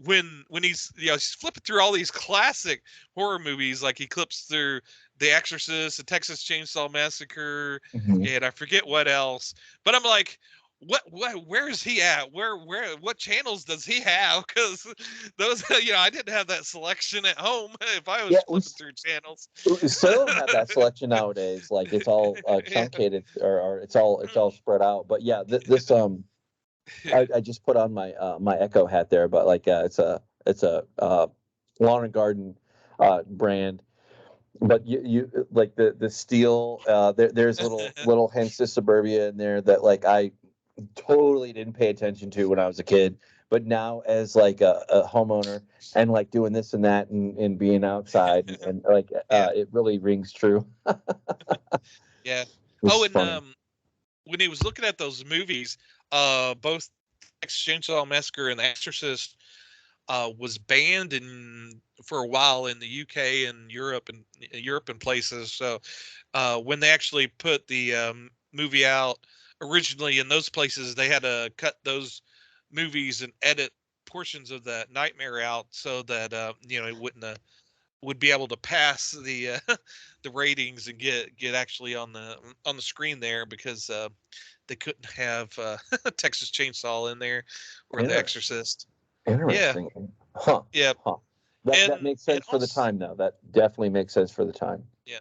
Speaker 2: when he's flipping through all these classic horror movies, like he clips through The Exorcist, The Texas Chainsaw Massacre,
Speaker 1: Mhm.
Speaker 2: and I forget what else. But I'm like, where is he at? What channels does he have? Because those, I didn't have that selection at home if I was
Speaker 1: Yeah,
Speaker 2: flipping through channels.
Speaker 1: still don't have that selection nowadays. Like it's all
Speaker 2: Yeah.
Speaker 1: truncated, or it's all spread out. But yeah, this I just put on my my Echo hat there, but like it's a lawn and garden brand. But you like the steel. There's little hints to suburbia in there that like I totally didn't pay attention to when I was a kid. But now as like a homeowner and like doing this and that and being outside and like
Speaker 2: Yeah,
Speaker 1: it really rings true.
Speaker 2: yeah.
Speaker 1: This
Speaker 2: Oh,
Speaker 1: is
Speaker 2: and
Speaker 1: funny.
Speaker 2: when he was looking at those movies, both Texas Chainsaw Massacre and The Exorcist was banned for a while in the UK and Europe and places. So when they actually put the movie out originally in those places, they had to cut those movies and edit portions of that Nightmare out so that it wouldn't would be able to pass the the ratings and get actually on the screen there, because they couldn't have Texas Chainsaw in there or The Exorcist. Yeah,
Speaker 1: Interesting. Huh.
Speaker 2: yeah,
Speaker 1: Huh. That makes
Speaker 2: and
Speaker 1: sense for the
Speaker 2: also,
Speaker 1: time, though. That definitely makes sense for the time.
Speaker 2: yeah,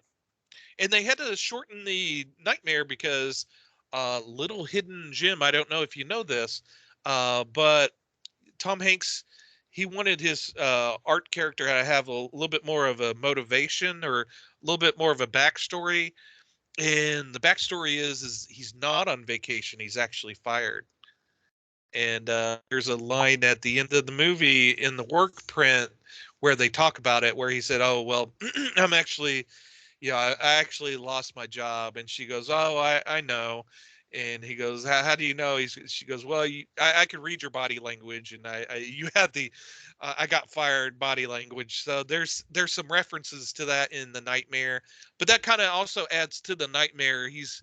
Speaker 2: and they had to shorten the Nightmare because little hidden gem. I don't know if you know this, but Tom Hanks, he wanted his art character to have a little bit more of a motivation or a little bit more of a backstory. And the backstory is he's not on vacation. He's actually fired. And there's a line at the end of the movie in the work print where they talk about it, where he said, "Oh, well, I'm actually, I actually lost my job." And she goes, "Oh, I know." And he goes, "How do you know?" She goes, "Well, I can read your body language, and you had the, I got fired body language." So there's some references to that in the Nightmare, but that kind of also adds to the Nightmare. He's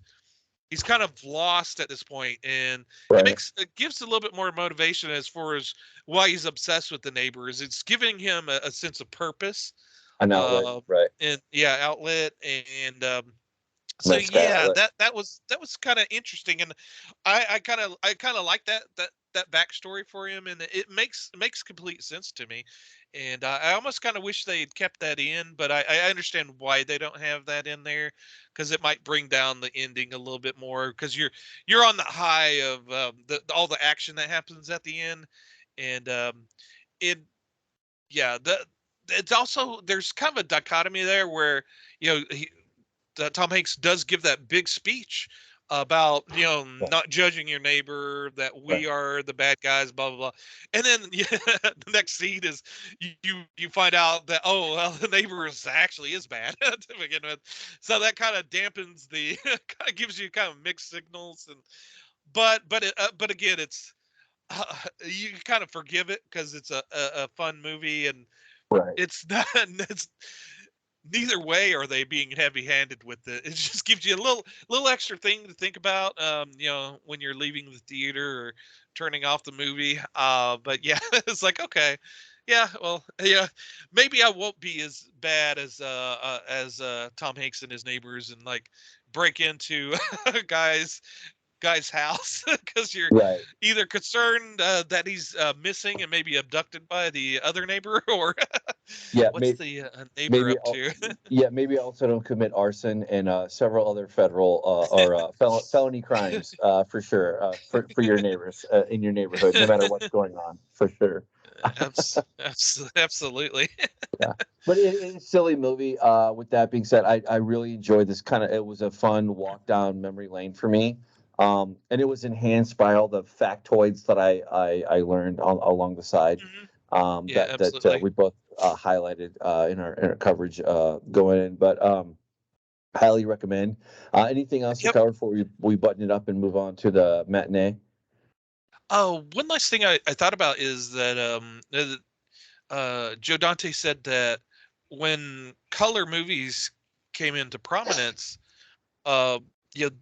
Speaker 2: kind of lost at this point, and
Speaker 1: Right.
Speaker 2: it gives a little bit more motivation as far as why he's obsessed with the neighbors. It's giving him a sense of purpose,
Speaker 1: An outlet. Right.
Speaker 2: and outlet, and so
Speaker 1: Nice guy
Speaker 2: yeah,
Speaker 1: outlet.
Speaker 2: that was kind of interesting, and I kind of like that backstory for him, and it makes complete sense to me, and I almost kind of wish they had kept that in, but I understand why they don't have that in there, because it might bring down the ending a little bit more, because you're on the high of all the action that happens at the end, and it yeah the it's also, there's kind of a dichotomy there where Tom Hanks does give that big speech about
Speaker 1: Yeah.
Speaker 2: not judging your neighbor, that
Speaker 1: Right.
Speaker 2: we are the bad guys, blah blah blah, and then the next scene is you find out that, oh well, the neighbor actually is bad to begin with, so that kind of dampens the kind of gives you kind of mixed signals, and but again, it's you kind of forgive it because it's a fun movie, and
Speaker 1: Right.
Speaker 2: it's not it's neither way are they being heavy-handed with it. It just gives you a little extra thing to think about, when you're leaving the theater or turning off the movie. But yeah, it's like, okay, yeah, well, yeah, maybe I won't be as bad as Tom Hanks and his neighbors and like break into guys guy's house because you're
Speaker 1: Right.
Speaker 2: either concerned that he's missing and maybe abducted by the other neighbor, or
Speaker 1: Yeah.
Speaker 2: what's the neighbor
Speaker 1: Maybe.
Speaker 2: up to?
Speaker 1: Yeah. Maybe also don't commit arson and several other federal or felony crimes for sure for your neighbors in your neighborhood, no matter what's going on, for sure.
Speaker 2: Absolutely.
Speaker 1: Yeah. But it's a silly movie. With that being said, I really enjoyed this kind of. It was a fun walk down memory lane for me, and it was enhanced by all the factoids that I learned along the side.
Speaker 2: Mhm. Yeah,
Speaker 1: That
Speaker 2: absolutely.
Speaker 1: we both highlighted in our coverage going in. But highly recommend. Anything else to
Speaker 2: Yep.
Speaker 1: cover before we button it up and move on to the matinee?
Speaker 2: Oh, one last thing I thought about is that Joe Dante said that when color movies came into prominence, uh, you know,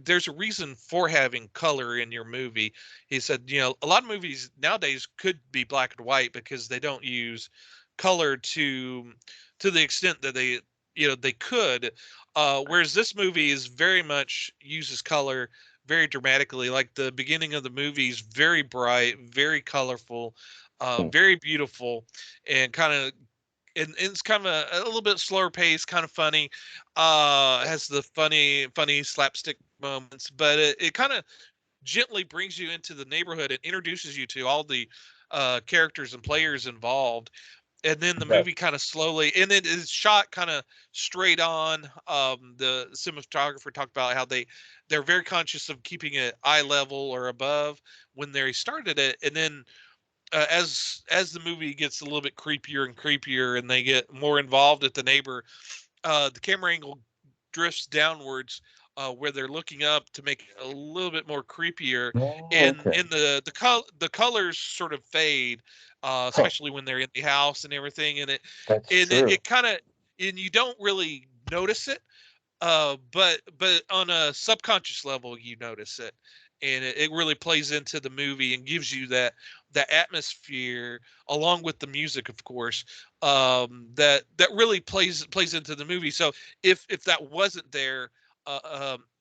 Speaker 2: there's a reason for having color in your movie. He said, a lot of movies nowadays could be black and white because they don't use color to the extent that they could. Whereas this movie is very much uses color very dramatically. Like the beginning of the movie is very bright, very colorful,
Speaker 1: Hmm.
Speaker 2: very beautiful, and kind of and it's kind of a little bit slower pace, kind of funny. Has the funny slapstick moments, but it kind of gently brings you into the neighborhood and introduces you to all the characters and players involved. And then the
Speaker 1: Okay.
Speaker 2: movie kind of slowly, and it is shot kind of straight on. The cinematographer talked about how they're very conscious of keeping it eye level or above when they started it, and then as the movie gets a little bit creepier and creepier and they get more involved at the neighbor, the camera angle drifts downwards, where they're looking up to make it a little bit more creepier,
Speaker 1: Oh,
Speaker 2: and
Speaker 1: okay.
Speaker 2: the colors sort of fade,
Speaker 1: Huh.
Speaker 2: especially when they're in the house and everything, and
Speaker 1: That's
Speaker 2: it
Speaker 1: true.
Speaker 2: kind of, and you don't really notice it, but on a subconscious level you notice it, and it really plays into the movie and gives you that atmosphere, along with the music, of course, that really plays into the movie. So if that wasn't there,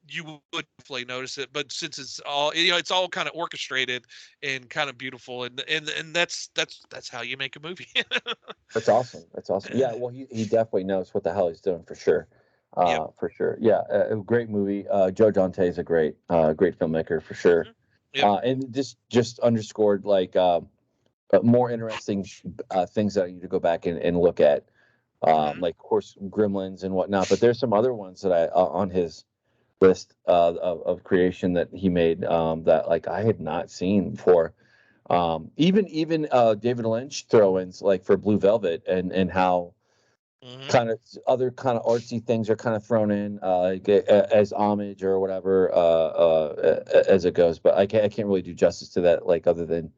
Speaker 2: you would definitely notice it. But since it's all, it's all kind of orchestrated and kind of beautiful, and that's how you make a movie.
Speaker 1: That's awesome. That's awesome. Yeah, well, he definitely knows what the hell he's doing for sure.
Speaker 2: Yep.
Speaker 1: For sure. Yeah, a great movie. Joe Dante is a great filmmaker for sure.
Speaker 2: Hmm. Yep.
Speaker 1: And just underscored like more interesting things that I need to go back and look at.
Speaker 2: Hmm.
Speaker 1: Like of course Gremlins and whatnot, but there's some other ones that I on his list of creation that he made that like I had not seen before. Even David Lynch throw-ins like for Blue Velvet and how
Speaker 2: Hmm.
Speaker 1: kind of other kind of artsy things are kind of thrown in like, as homage or whatever as it goes. But I can't really do justice to that like other than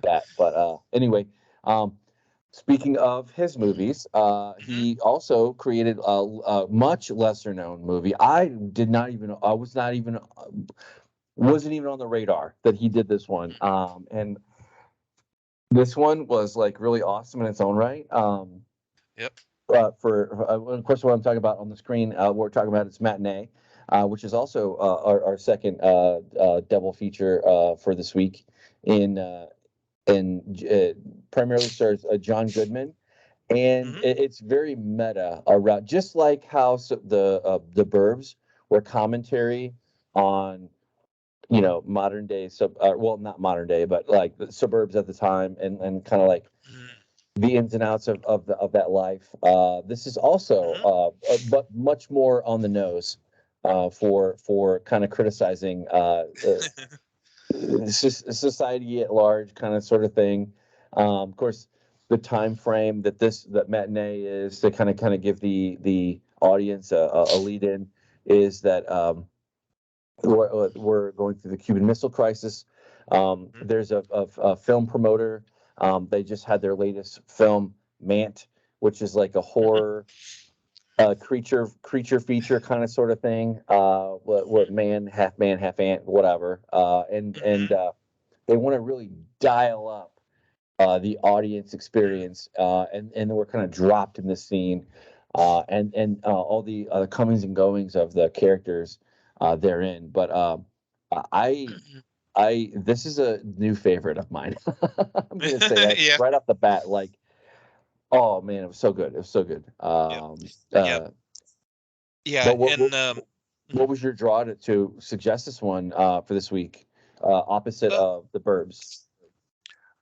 Speaker 1: that. But anyway, um, speaking of his movies,
Speaker 2: Hmm.
Speaker 1: he also created a much lesser known movie. I wasn't even on the radar that he did this one. And this one was like really awesome in its own right.
Speaker 2: Yep.
Speaker 1: Of course, what I'm talking about on the screen, what we're talking about is Matinee, which is also our second double feature for this week. In primarily stars John Goodman, and
Speaker 2: Hmm.
Speaker 1: it's very meta around, just like how the Burbs were commentary on modern day well, not modern day, but like the suburbs at the time, and kind of like the ins and outs of that life. This is also,
Speaker 2: Hmm.
Speaker 1: but much more on the nose for kind of criticizing society at large, kind of sort of thing. Of course, the time frame that Matinee is to kind of give the audience a lead in is that we're going through the Cuban Missile Crisis. There's a film promoter. They just had their latest film, Mant, which is like a horror creature feature kind of sort of thing. What man, half ant, whatever. And they want to really dial up the audience experience, and we're kind of dropped in this scene, and all the comings and goings of the characters therein. But I this is a new favorite of mine. I'm gonna say that
Speaker 2: Yeah.
Speaker 1: right off the bat. Like, oh man, it was so good. It was so good.
Speaker 2: Yep. Yep. Yeah.
Speaker 1: But what, what
Speaker 2: And
Speaker 1: what
Speaker 2: mhm.
Speaker 1: was your draw to suggest this one for this week? Opposite
Speaker 2: uh,
Speaker 1: of the Burbs.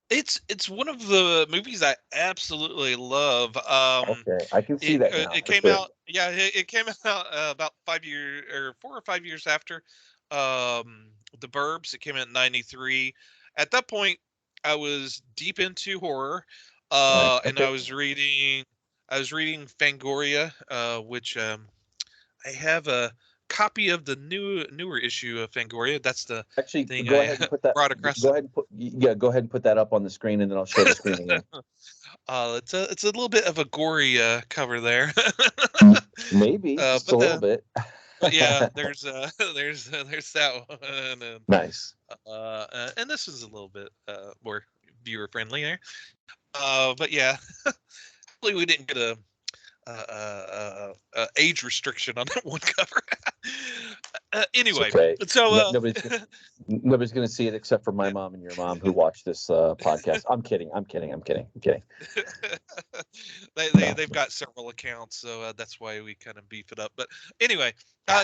Speaker 2: it's one of the movies I absolutely love.
Speaker 1: Okay, I can see that now
Speaker 2: It
Speaker 1: for
Speaker 2: came
Speaker 1: sure.
Speaker 2: out. Yeah, it came out about 5 years or 4 or 5 years after um, the Burbs. It came out in '93. At that point, I was deep into horror,
Speaker 1: Nice.
Speaker 2: and
Speaker 1: Okay.
Speaker 2: I was reading Fangoria, which I have a copy of the newer issue of Fangoria. That's the
Speaker 1: Actually,
Speaker 2: thing
Speaker 1: go
Speaker 2: I
Speaker 1: ahead and put that.
Speaker 2: brought across.
Speaker 1: Go ahead and put yeah. Go ahead and put that up on the screen, and then I'll share the screen again.
Speaker 2: It's a little bit of a gory cover there.
Speaker 1: Maybe just a
Speaker 2: But
Speaker 1: little bit.
Speaker 2: yeah, there's there's that one,
Speaker 1: Nice.
Speaker 2: and this is a little bit more viewer friendly there. But yeah, hopefully we didn't get a age restriction on that one cover.
Speaker 1: It's
Speaker 2: Anyway,
Speaker 1: okay.
Speaker 2: so
Speaker 1: No, nobody's gonna see it except for my mom and your mom who watch this podcast. I'm kidding. I'm kidding. I'm kidding. I'm kidding. No.
Speaker 2: they've got several accounts, so that's why we kind of beef it up. But anyway,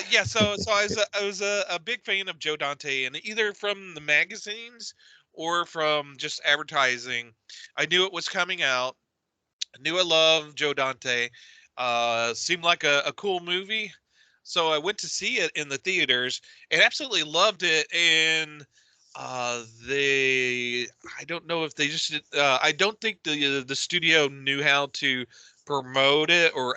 Speaker 2: yeah. So I was a big fan of Joe Dante, and either from the magazines or from just advertising, I knew it was coming out. I knew I loved Joe Dante. Seemed like a cool movie, so I went to see it in the theaters and absolutely loved it. And they, I don't know if they just, I don't think the studio knew how to promote it or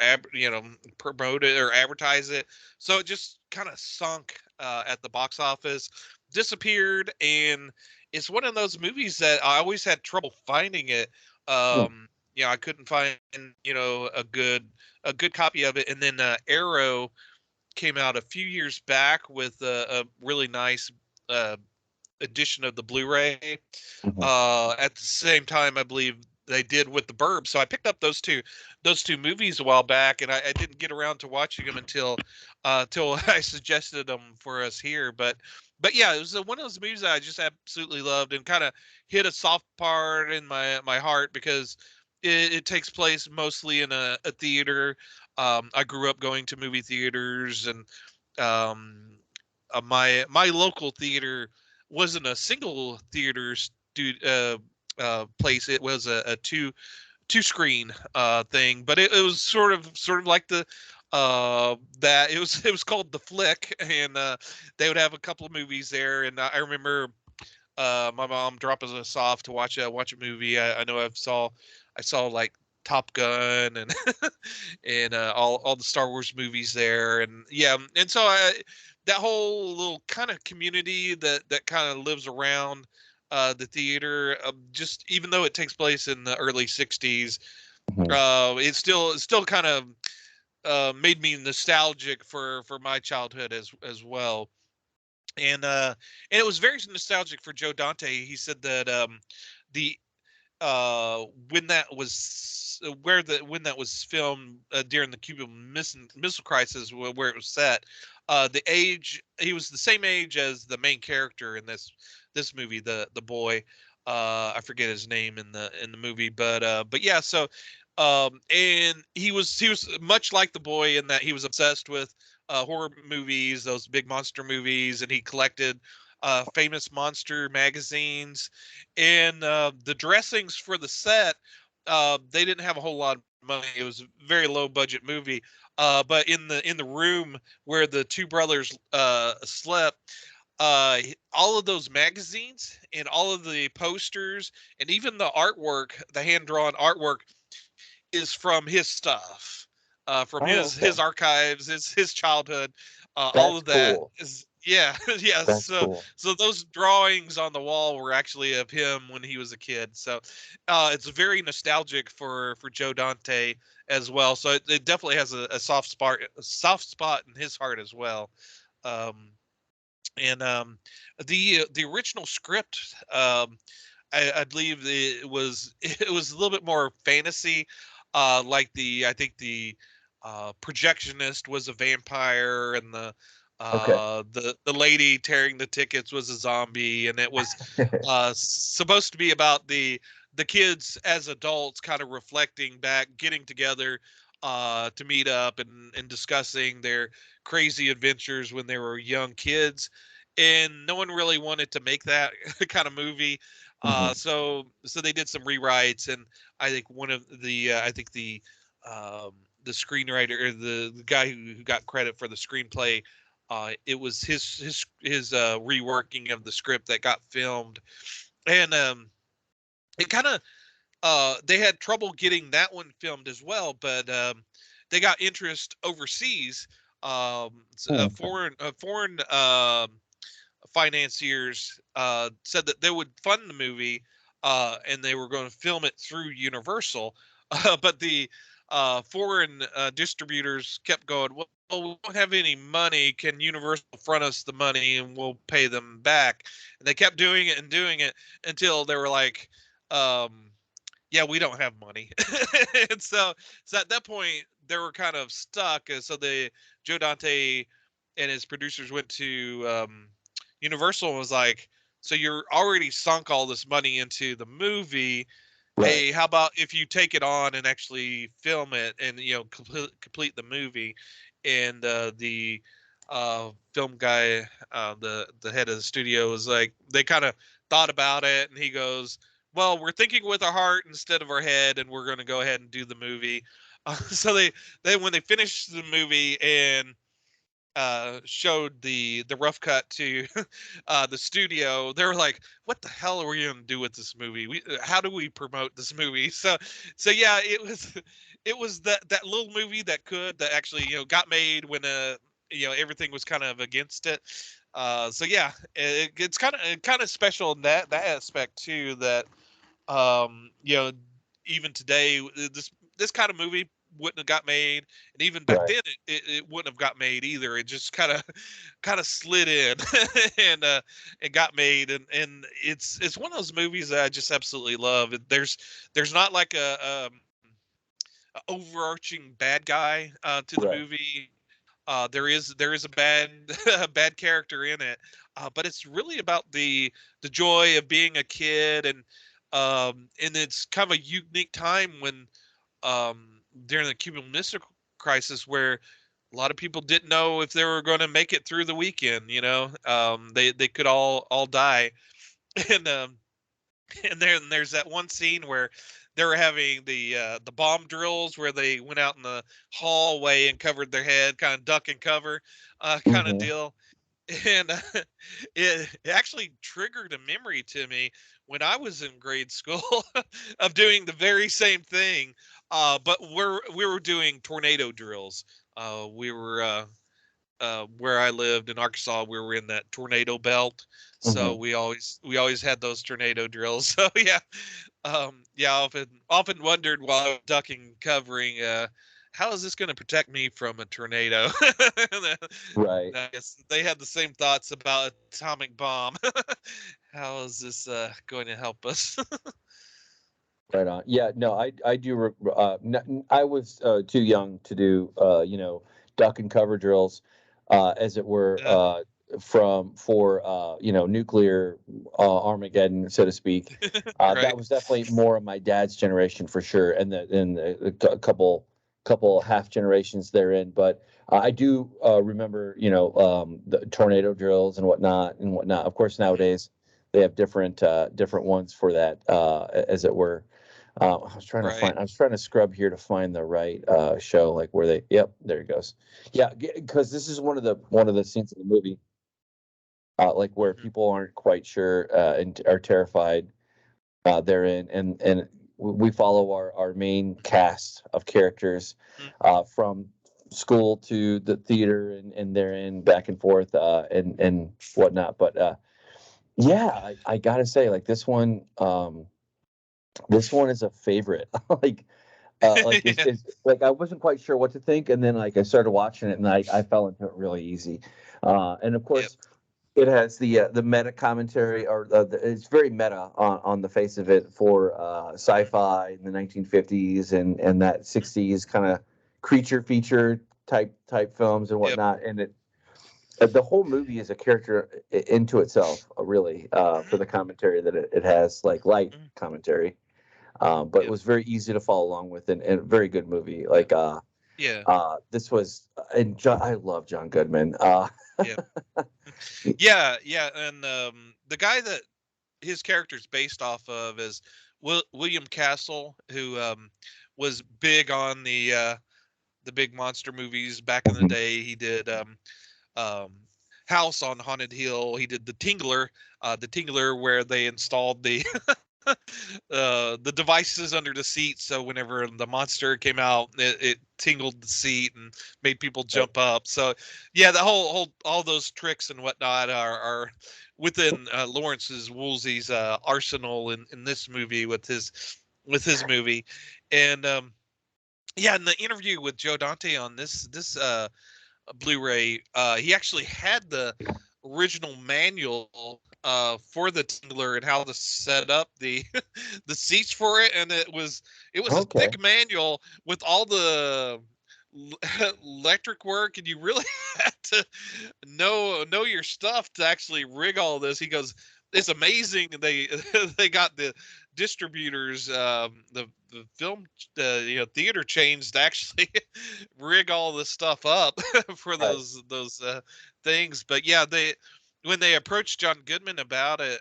Speaker 2: promote it or advertise it. So it just kind of sunk at the box office, disappeared, and it's one of those movies that I always had trouble finding it.
Speaker 1: Hmm.
Speaker 2: I couldn't find a good copy of it, and then Arrow came out a few years back with a really nice uh, edition of the Blu-ray.
Speaker 1: Hmm.
Speaker 2: At the same time, I believe they did with the Burbs. So I picked up those two movies a while back, and I didn't get around to watching them until I suggested them for us here. But yeah, it was one of those movies that I just absolutely loved and kind of hit a soft part in my heart because it takes place mostly in a theater. I grew up going to movie theaters, and um, my local theater wasn't a single theater place. It was a two screen thing, but it was sort of like the that it was called the Flick, and they would have a couple of movies there. And I remember my mom dropping us off to watch a movie. I know I saw like Top Gun and and all the Star Wars movies there, and yeah, and so that whole little kind of community that kind of lives around the theater, just even though it takes place in the early '60s,
Speaker 1: Hmm.
Speaker 2: it still kind of made me nostalgic for my childhood as well. And it was very nostalgic for Joe Dante. He said that the when that was when that was filmed during the Cuban Missile Crisis, where it was set, the age he was the same age as the main character in this movie, the boy. I forget his name in the movie, but yeah. So and he was much like the boy in that he was obsessed with horror movies, those big monster movies, and he collected famous monster magazines. And the dressings for the set, they didn't have a whole lot of money. It was a very low budget movie. But in the room where the two brothers slept, all of those magazines and all of the posters and even the artwork, the hand drawn artwork, is from his stuff, from
Speaker 1: Oh,
Speaker 2: his
Speaker 1: okay.
Speaker 2: archives, his childhood, all
Speaker 1: That's
Speaker 2: of that
Speaker 1: cool.
Speaker 2: is yeah yeah.
Speaker 1: That's
Speaker 2: So
Speaker 1: cool.
Speaker 2: so those drawings on the wall were actually of him when he was a kid. So it's very nostalgic for Joe Dante as well. So it definitely has a soft spot in his heart as well. Um, and the original script, I believe it was a little bit more fantasy. Like I think the projectionist was a vampire, and
Speaker 1: Okay.
Speaker 2: the lady tearing the tickets was a zombie, and it was supposed to be about the kids as adults kind of reflecting back, getting together to meet up and discussing their crazy adventures when they were young kids. And no one really wanted to make that kind of movie.
Speaker 1: Hmm.
Speaker 2: So they did some rewrites, and I think one of the screenwriter, or the guy who got credit for the screenplay, it was his reworking of the script that got filmed. And it kind of they had trouble getting that one filmed as well, but they got interest overseas. Foreign financiers said that they would fund the movie, and they were going to film it through Universal, but the foreign distributors kept going, well, we don't have any money. Can Universal front us the money and we'll pay them back? And they kept doing it and doing it until they were like, um, yeah, we don't have money. And so at that point they were kind of stuck. And so the Joe Dante and his producers went to Universal and was like, so you're already sunk all this money into the movie.
Speaker 1: Right.
Speaker 2: Hey, how about if you take it on and actually film it and complete the movie? And the film guy, the head of the studio, was like, they kind of thought about it, and he goes, well, we're thinking with our heart instead of our head, and we're going to go ahead and do the movie. So they when they finished the movie and showed the rough cut to the studio, they were like, what the hell are we going to do with this movie? How do we promote this movie? So yeah, it was it was that little movie that actually got made when everything was kind of against it. So yeah, it's kind of special in that aspect too. That even today this kind of movie wouldn't have got made, and even back
Speaker 1: Right.
Speaker 2: then it wouldn't have got made either. It just kind of slid in and it got made, and it's one of those movies that I just absolutely love. There's not like a overarching bad guy to the
Speaker 1: Right.
Speaker 2: movie. There is a bad a bad character in it, but it's really about the joy of being a kid, and it's kind of a unique time when during the Cuban Missile Crisis where a lot of people didn't know if they were going to make it through the weekend. They could all die, and there's that one scene where they were having the bomb drills where they went out in the hallway and covered their head, kind of duck and cover, kind of
Speaker 1: Hmm.
Speaker 2: deal. And it actually triggered a memory to me when I was in grade school of doing the very same thing. But we were doing tornado drills. We were where I lived in Arkansas, we were in that tornado belt, so
Speaker 1: Hmm.
Speaker 2: we always had those tornado drills. So yeah, yeah, I often wondered while I was ducking, covering, how is this going to protect me from a tornado?
Speaker 1: Right.
Speaker 2: I guess they had the same thoughts about atomic bomb. How is this going to help us?
Speaker 1: Right on. Yeah, no, I do. I was too young to do duck and cover drills, as it were,
Speaker 2: uh,
Speaker 1: for nuclear Armageddon, so to speak. That
Speaker 2: right,
Speaker 1: was definitely more of my dad's generation for sure, and a couple half generations therein. But I do remember the tornado drills and whatnot. Of course, nowadays they have different ones for that, as it were.
Speaker 2: right.
Speaker 1: I was trying to scrub here to find the right show, like where they. Yep, there it goes. Yeah, because this is one of the scenes in the movie, like where
Speaker 2: Hmm.
Speaker 1: people aren't quite sure and are terrified therein, and we follow our main cast of characters from school to the theater and therein back and forth and whatnot. But yeah, I gotta say, like this one is a favorite. Like
Speaker 2: Yeah,
Speaker 1: it's like I wasn't quite sure what to think, and then like I started watching it, and I fell into it really easy. And of
Speaker 2: yep,
Speaker 1: course, it has the meta commentary, or it's very meta on the face of it for sci-fi in the 1950s and that 60s kind of creature feature type films and
Speaker 2: yep.
Speaker 1: whatnot. And the whole movie is a character into itself, really, for the commentary that it has, like light
Speaker 2: Mhm.
Speaker 1: commentary. But it
Speaker 2: Yep,
Speaker 1: was very easy to follow along with, and a very good movie. Like
Speaker 2: yeah,
Speaker 1: this was, and I love John Goodman.
Speaker 2: yeah. Yeah, and the guy that his character's based off of is William Castle, who was big on the big monster movies back in the
Speaker 1: Mhm.
Speaker 2: day. He did um, House on Haunted Hill. He did the Tingler where they installed the devices under the seat, so whenever the monster came out, it tingled the seat and made people
Speaker 1: Right.
Speaker 2: jump up. So yeah, the whole all those tricks and whatnot are within Lawrence's Woolsey's arsenal in this movie with his movie. And yeah, in the interview with Joe Dante on this Blu-ray, he actually had the original manual for the Tingler and how to set up the the seats for it, and it was a
Speaker 1: Okay.
Speaker 2: thick manual with all the electric work, and you really had to know your stuff to actually rig all this. He goes, it's amazing. They they got the distributors, the film, theater chains to actually rig all this stuff up for
Speaker 1: Right.
Speaker 2: those things. But yeah, they when they approached John Goodman about it,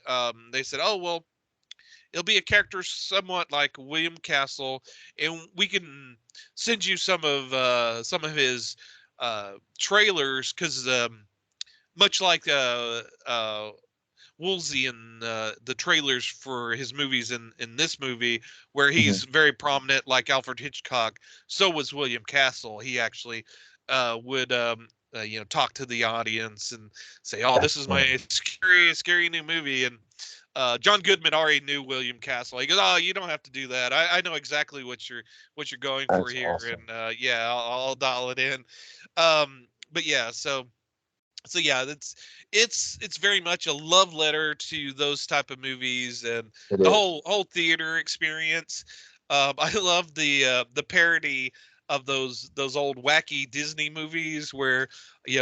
Speaker 2: they said, "Oh well, it'll be a character somewhat like William Castle, and we can send you some of his trailers because much like Woolsey in the trailers for his movies in this movie, where
Speaker 1: Mhm.
Speaker 2: he's very prominent, like Alfred Hitchcock. So was William Castle. He actually would talk to the audience and say, "Oh, this
Speaker 1: That's
Speaker 2: is
Speaker 1: funny.
Speaker 2: my scary new movie." And John Goodman already knew William Castle. He goes, "Oh, you don't have to do that. I know exactly what you're going for
Speaker 1: That's
Speaker 2: here,
Speaker 1: awesome.
Speaker 2: and yeah, I'll dial it in." But yeah, so yeah, it's very much a love letter to those type of movies and
Speaker 1: It
Speaker 2: the
Speaker 1: is.
Speaker 2: whole theater experience. I love the parody of those old wacky Disney movies where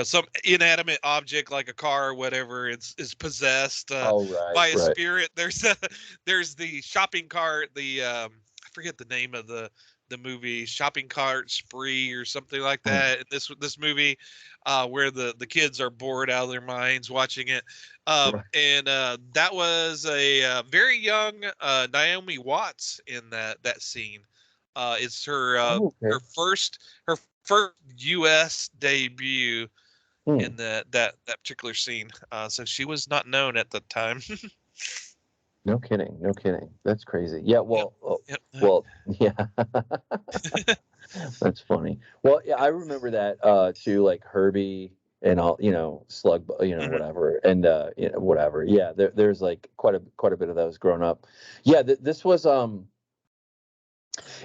Speaker 2: some inanimate object like a car or whatever is possessed
Speaker 1: Oh, right,
Speaker 2: by a
Speaker 1: right.
Speaker 2: spirit. There's the shopping cart, the I forget the name of the movie, Shopping Cart Spree or something like
Speaker 1: Mm.
Speaker 2: that. And this movie where the kids are bored out of their minds watching it.
Speaker 1: Right.
Speaker 2: And that was a very young Naomi Watts in that scene. It's
Speaker 1: Oh,
Speaker 2: her
Speaker 1: okay.
Speaker 2: first U.S. debut
Speaker 1: Hmm.
Speaker 2: in that particular scene. So she was not known at the time.
Speaker 1: No kidding. No kidding. That's crazy. Yeah.
Speaker 2: Yep.
Speaker 1: Well.
Speaker 2: Yep.
Speaker 1: Well. Yeah. That's funny. Well, yeah, I remember that too, like Herbie and all, Slug,
Speaker 2: Mhm.
Speaker 1: whatever, and whatever. Yeah, there's like quite a bit of those growing up. Yeah, this was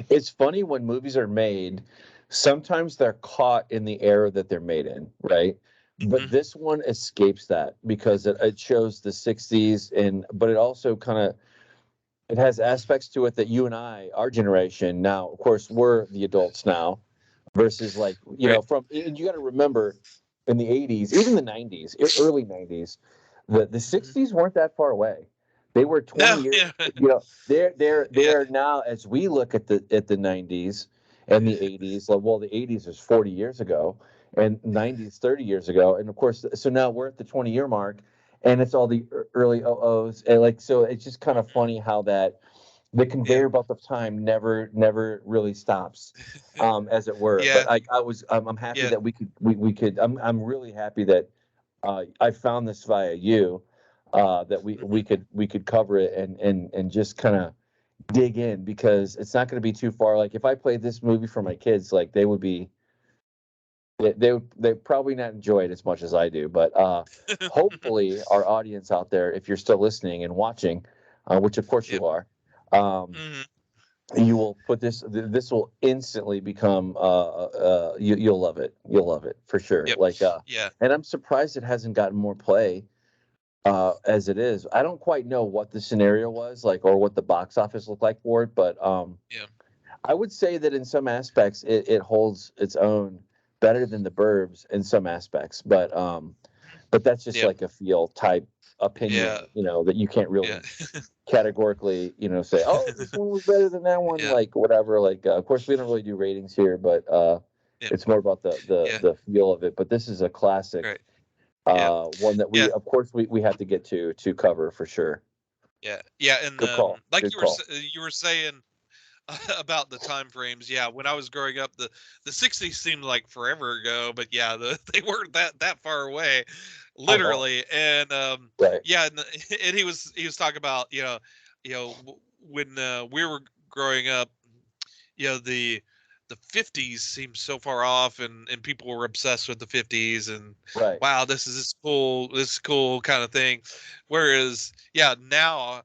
Speaker 1: it's funny when movies are made, sometimes they're caught in the era that they're made in, right? But
Speaker 2: Mhm.
Speaker 1: this one escapes that because it shows the 60s, but it also kind of it has aspects to it that you and I, our generation now, of course, we're the adults now, versus like,
Speaker 2: Right.
Speaker 1: and you got to remember in the 80s, even the 90s, early 90s, the
Speaker 2: Mhm.
Speaker 1: 60s weren't that far away. They were 20
Speaker 2: No.
Speaker 1: years,
Speaker 2: Yeah.
Speaker 1: they
Speaker 2: Yeah.
Speaker 1: are now, as we look at the 90s and the 80s, like, well, the 80s is 40 years ago and 90s 30 years ago. And of course, so now we're at the 20-year mark and it's all the early OOs. And like, so it's just kind of
Speaker 2: Mhm.
Speaker 1: funny how that the
Speaker 2: Yeah.
Speaker 1: conveyor belt of time never really stops, as it were.
Speaker 2: Yeah.
Speaker 1: But I'm happy
Speaker 2: Yeah.
Speaker 1: that we could. I'm really happy that I found this via you, that
Speaker 2: Mhm.
Speaker 1: we could cover it and just kind of dig in because it's not going to be too far. Like if I played this movie for my kids, like they probably not enjoy it as much as I do. But hopefully our audience out there, if you're still listening and watching, which of course
Speaker 2: Yep.
Speaker 1: you are. Um,
Speaker 2: Mhm.
Speaker 1: you will put this will instantly become you'll love it, for sure,
Speaker 2: Yep.
Speaker 1: like
Speaker 2: Yeah.
Speaker 1: and I'm surprised it hasn't gotten more play as it is. I don't quite know what the scenario was like or what the box office looked like for it, but
Speaker 2: Yeah.
Speaker 1: I would say that in some aspects it holds its own better than the Burbs in some aspects, but that's just
Speaker 2: Yep.
Speaker 1: like a feel type
Speaker 2: Yeah.
Speaker 1: opinion, that you can't
Speaker 2: Yeah.
Speaker 1: really categorically, say, oh, this one was better than that one,
Speaker 2: Yeah.
Speaker 1: like whatever. Like, of course, we don't really do ratings here, but
Speaker 2: Yep.
Speaker 1: it's more about
Speaker 2: Yeah.
Speaker 1: the feel of it. But this is a classic,
Speaker 2: Right. Yep.
Speaker 1: one that
Speaker 2: Yeah.
Speaker 1: of course, we have to get to cover for sure.
Speaker 2: Yeah. Yeah. And
Speaker 1: Good call.
Speaker 2: like
Speaker 1: Good call.
Speaker 2: you were saying about the time frames. Yeah. When I was growing up, the '60s seemed like forever ago, but yeah, they weren't that far away,
Speaker 1: I know.
Speaker 2: literally. And
Speaker 1: Right.
Speaker 2: yeah, and he was talking about when we were growing up, the 50s seemed so far off, and people were obsessed with the 50s, and
Speaker 1: Right.
Speaker 2: wow, this is cool kind of thing. Whereas yeah, now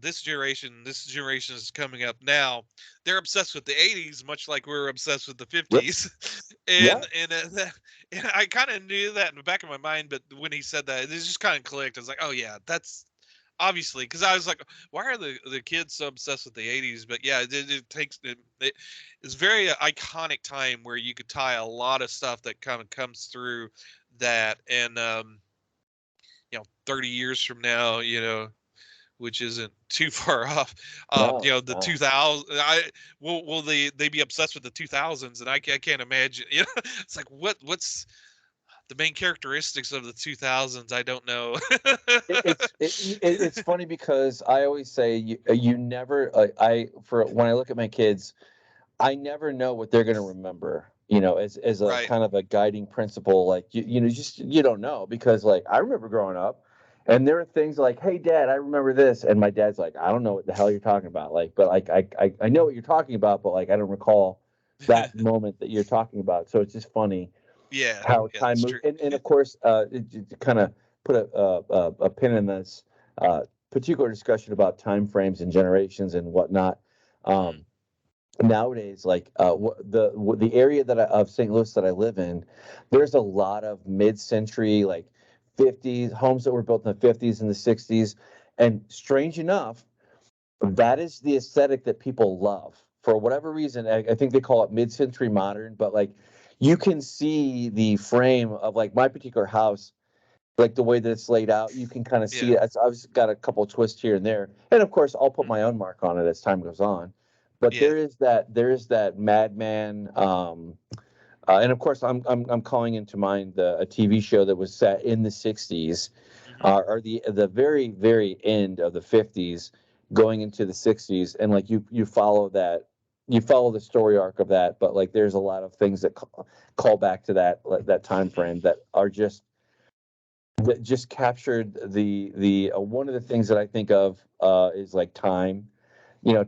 Speaker 2: this generation is coming up now, they're obsessed with the 80s much like we were obsessed with the
Speaker 1: Yep.
Speaker 2: 50s.
Speaker 1: Yeah.
Speaker 2: And I kind of knew that in the back of my mind, but when he said that, it just kind of clicked. I was like, oh yeah, that's obviously, because I was like, why are the kids so obsessed with the 80s? But yeah, it's very iconic time where you could tie a lot of stuff that kind of comes through that. And 30 years from now, which isn't too far off,
Speaker 1: No.
Speaker 2: the
Speaker 1: No.
Speaker 2: 2000, will they be obsessed with the 2000s? And I can't imagine. It's like what's the main characteristics of the 2000s? I don't know.
Speaker 1: It's funny because I always say you never I for when I look at my kids, I never know what they're going to remember, as a
Speaker 2: Right.
Speaker 1: kind of a guiding principle. Like, just, you don't know because like I remember growing up And there are things like, "Hey, Dad, I remember this," and my dad's like, "I don't know what the hell you're talking about." Like, but like I know what you're talking about, but like I don't recall that moment that you're talking about. So it's just funny
Speaker 2: Yeah,
Speaker 1: how
Speaker 2: yeah,
Speaker 1: time
Speaker 2: that's
Speaker 1: moves,
Speaker 2: true.
Speaker 1: and of course, to kind of put a pin in this particular discussion about time frames and generations and whatnot.
Speaker 2: Mm,
Speaker 1: Um, Nowadays, like the area of St. Louis that I live in, there's a lot of mid-century, like 50s homes that were built in the 50s and the 60s, and strange enough, that is the aesthetic that people love for whatever reason. I think they call it mid-century modern, but like you can see the frame of like my particular house, like the way that it's laid out. You can kind of see
Speaker 2: yeah.
Speaker 1: it. I've got a couple of twists here and there, and of course, I'll put
Speaker 2: Mm,
Speaker 1: my own mark on it as time goes on. But
Speaker 2: yeah.
Speaker 1: there is that madman. And of course, I'm calling into mind a TV show that was set in the '60s,
Speaker 2: Hmm.
Speaker 1: or the very end of the '50s, going into the '60s, and like you follow that, you follow the story arc of that, but like there's a lot of things that call back to that time
Speaker 2: Hmm.
Speaker 1: frame that are just that just captured the one of the things that I think of is like Time,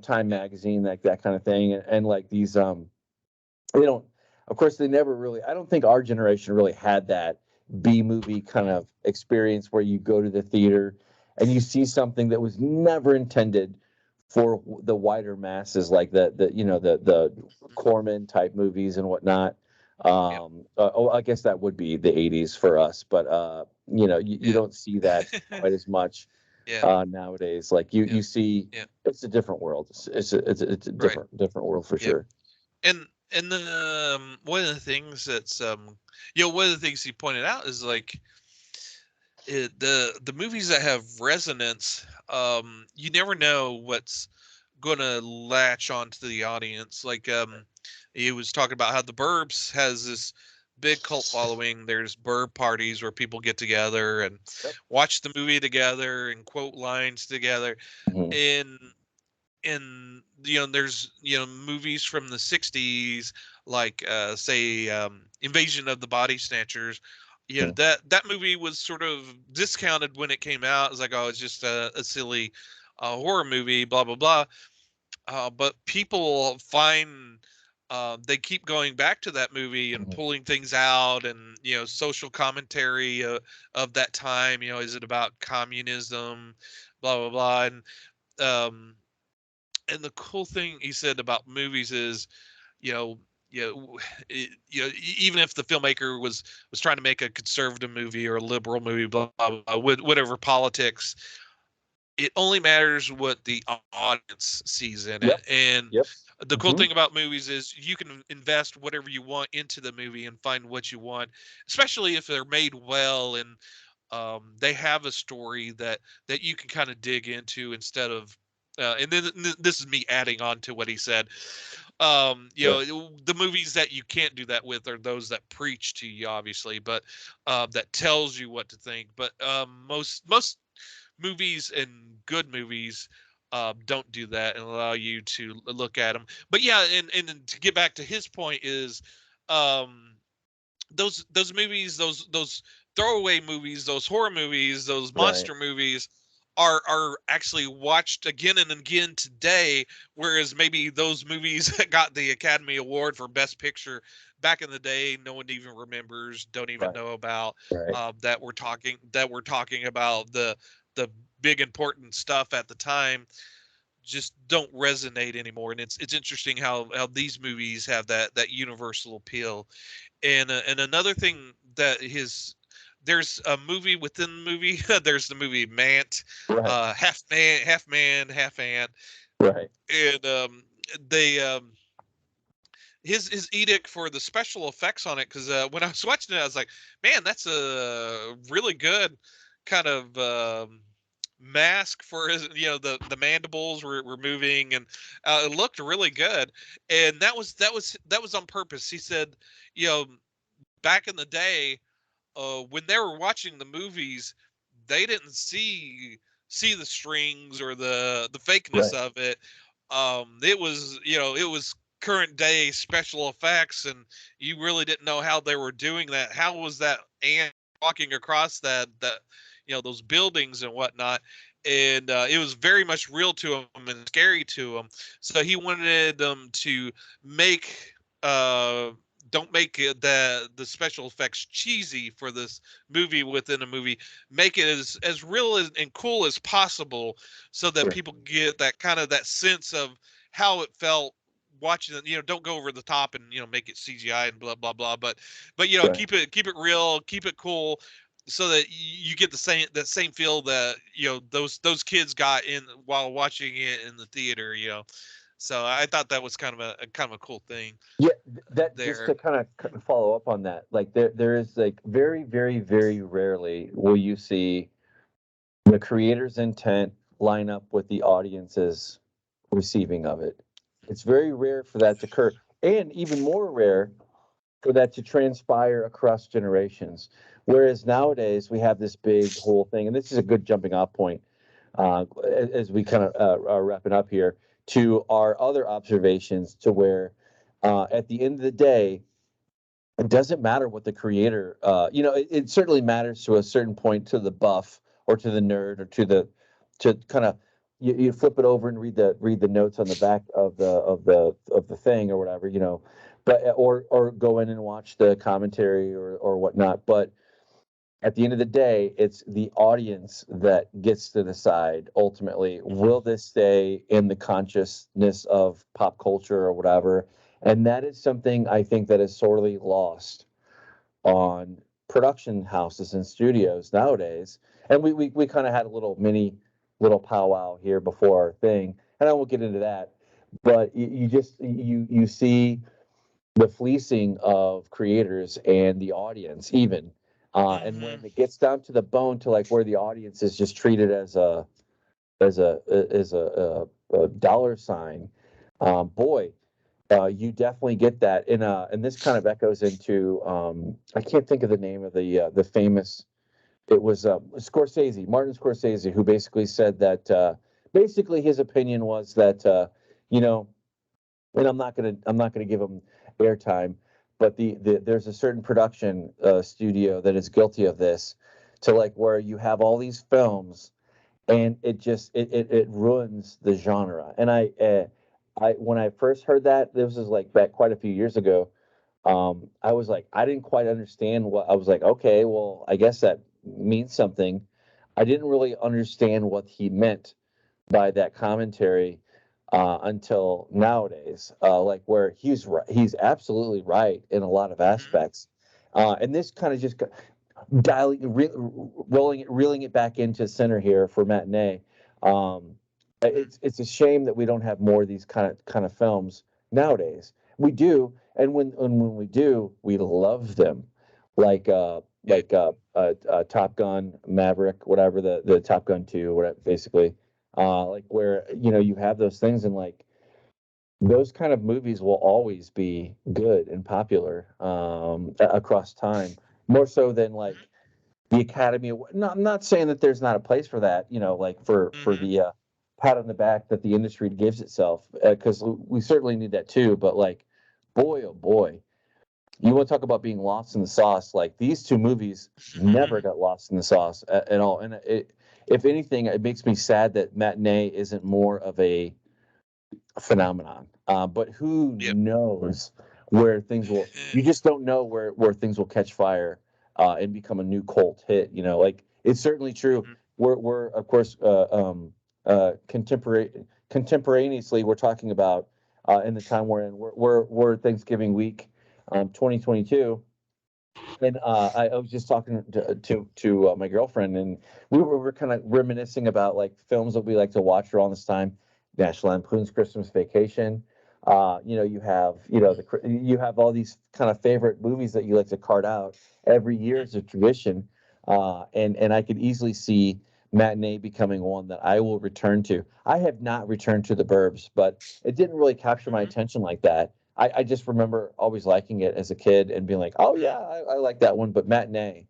Speaker 1: Time
Speaker 2: Yeah.
Speaker 1: magazine, like that kind of thing, and like these they don't, of course, they never really, I don't think our generation really had that B movie kind of experience where you go to the theater and you see something that was never intended for the wider masses, like the Corman type movies and whatnot.
Speaker 2: Yep.
Speaker 1: I guess that would be the '80s for us, but you
Speaker 2: Yeah.
Speaker 1: don't see that quite as much
Speaker 2: Yeah.
Speaker 1: nowadays. Like
Speaker 2: Yeah.
Speaker 1: you see,
Speaker 2: Yeah.
Speaker 1: it's a different world. It's a
Speaker 2: Right.
Speaker 1: different world for
Speaker 2: Yep.
Speaker 1: sure.
Speaker 2: And then one of the things that's one of the things he pointed out is like the movies that have resonance, you never know what's gonna latch onto the audience. Like he was talking about how the Burbs has this big cult following. There's Burb parties where people get together and
Speaker 1: Yep.
Speaker 2: watch the movie together and quote lines together.
Speaker 1: Mhm.
Speaker 2: And there's movies from the 60s like say Invasion of the Body Snatchers.
Speaker 1: Mhm.
Speaker 2: That movie was sort of discounted when it came out. It's like, oh, it's just a silly horror movie, blah blah blah. But people find they keep going back to that movie and
Speaker 1: Mhm.
Speaker 2: pulling things out, and social commentary of that time. Is it about communism, blah blah blah. Um, and the cool thing he said about movies is, you know, even if the filmmaker was trying to make a conservative movie or a liberal movie, blah blah blah, whatever politics, it only matters what the audience sees in
Speaker 1: Yep.
Speaker 2: it. And
Speaker 1: Yep.
Speaker 2: the cool
Speaker 1: Hmm.
Speaker 2: thing about movies is you can invest whatever you want into the movie and find what you want, especially if they're made well and they have a story that you can kind of dig into instead of and then this is me adding on to what he said.
Speaker 1: Sure.
Speaker 2: The movies that you can't do that with are those that preach to you, obviously, but that tells you what to think. But most movies and good movies don't do that and allow you to look at them. But yeah, and to get back to his point is, um, those movies, those throwaway movies, those horror movies, those
Speaker 1: Right.
Speaker 2: monster movies are actually watched again and again today, whereas maybe those movies that got the Academy Award for Best Picture back in the day, no one even remembers, don't even
Speaker 1: Right.
Speaker 2: know about,
Speaker 1: Right.
Speaker 2: that we're talking about the big important stuff at the time just don't resonate anymore. And it's interesting how these movies have that universal appeal. And another thing that his there's a movie within the movie. There's the movie Mant,
Speaker 1: Right.
Speaker 2: half man, half ant,
Speaker 1: Right.
Speaker 2: and they his edict for the special effects on it. Because when I was watching it, I was like, man, that's a really good kind of mask for his. The mandibles were moving, and it looked really good. And that was on purpose. He said, you know, back in the day, when they were watching the movies, they didn't see the strings or the fakeness
Speaker 1: Right.
Speaker 2: of it. It was current day special effects, and you really didn't know how they were doing that. How was that ant walking across that? those buildings and whatnot. And it was very much real to him and scary to him. So he wanted them to make don't make the special effects cheesy for this movie within a movie. Make it as real and cool as possible, so that
Speaker 1: Sure.
Speaker 2: people get that kind of that sense of how it felt watching it. Don't go over the top and make it CGI and blah blah blah. But
Speaker 1: Right.
Speaker 2: keep it real, keep it cool, so that you get that same feel that those kids got in while watching it in the theater. So I thought that was kind of a cool thing
Speaker 1: Yeah, that just
Speaker 2: there.
Speaker 1: to kind of follow up on that, like there is like very, very, very rarely will you see the creator's intent line up with the audience's receiving of it. It's very rare for that to occur, and even more rare for that to transpire across generations. Whereas nowadays we have this big whole thing, and this is a good jumping off point as we kind of are wrapping up here to our other observations, to where at the end of the day, it doesn't matter what the creator, it certainly matters to a certain point to the buff or to the nerd or to kind of you flip it over and read the notes on the back of the thing or whatever, but or go in and watch the commentary or whatnot. But at the end of the day, it's the audience that gets to decide ultimately, will this stay in the consciousness of pop culture or whatever? And that is something I think that is sorely lost on production houses and studios nowadays. And we kind of had a little powwow here before our thing, and I won't get into that. But you see the fleecing of creators and the audience even, and when
Speaker 2: Hmm.
Speaker 1: it gets down to the bone, to like where the audience is just treated as a dollar sign, boy, you definitely get that. And this kind of echoes into, I can't think of the name of the famous. It was Martin Scorsese, who basically said that basically his opinion was that you know and I'm not gonna give them airtime, but there's a certain production studio that is guilty of this, to like where you have all these films and it just it ruins the genre. And I when I first heard that, this was like back quite a few years ago. I was like, I didn't quite understand what I was like. Okay, well, I guess that means something. I didn't really understand what he meant by that commentary until nowadays, like where he's absolutely right in a lot of
Speaker 2: Hmm.
Speaker 1: aspects, and this kind of just reeling it back into center here for Matinee. Um, it's a shame that we don't have more of these kind of films nowadays. We do, and when we do, we love them, like
Speaker 2: Yeah.
Speaker 1: Top Gun, Maverick, whatever, the Top Gun 2, whatever, basically, like where you have those things, and like those kind of movies will always be good and popular across time, more so than like the Academy. No, I'm not saying that there's not a place for that, like for
Speaker 2: Hmm.
Speaker 1: the pat on the back that the industry gives itself, because we certainly need that too. But like, boy, oh boy, you want to talk about being lost in the sauce? Like these two movies
Speaker 2: Hmm.
Speaker 1: never got lost in the sauce at all. And if anything, it makes me sad that Matinee isn't more of a phenomenon. But who
Speaker 2: Yep.
Speaker 1: knows where things will? You just don't know where things will catch fire and become a new cult hit. Like it's certainly true.
Speaker 2: Hmm.
Speaker 1: We're of course contemporaneously we're talking about in the time we're in. We're Thanksgiving week, 2022. And I was just talking to my girlfriend, and we were kind of reminiscing about like films that we like to watch around this time. National Lampoon's Christmas Vacation. You have all these kind of favorite movies that you like to card out every year as a tradition, and I could easily see Matinee becoming one that I will return to. I have not returned to The Burbs, but it didn't really capture my
Speaker 2: Hmm.
Speaker 1: attention like that. I just remember always liking it as a kid and being like, oh yeah, I like that one. But Matinee,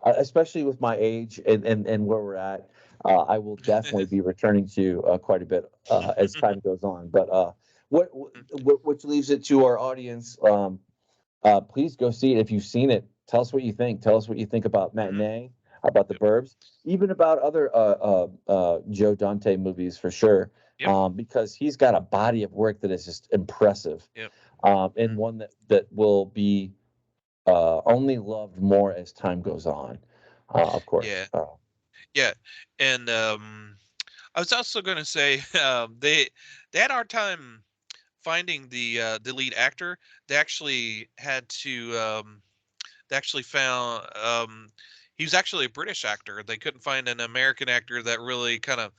Speaker 1: especially with my age and where we're at, I will definitely be returning to quite a bit as time goes on. But which leaves it to our audience. Please go see it if you've seen it. Tell us what you think. Tell us what you think about
Speaker 2: Hmm.
Speaker 1: Matinee. about the
Speaker 2: Yep.
Speaker 1: Burbs, even about other Joe Dante movies for sure.
Speaker 2: Yep.
Speaker 1: Because he's got a body of work that is just impressive,
Speaker 2: Yep.
Speaker 1: and one that will be only loved more as time goes on. Of course.
Speaker 2: Yeah. Yeah. And I was also going to say they had a hard time finding the lead actor. They actually had to they actually found he was actually a British actor. They couldn't find an American actor that really kind of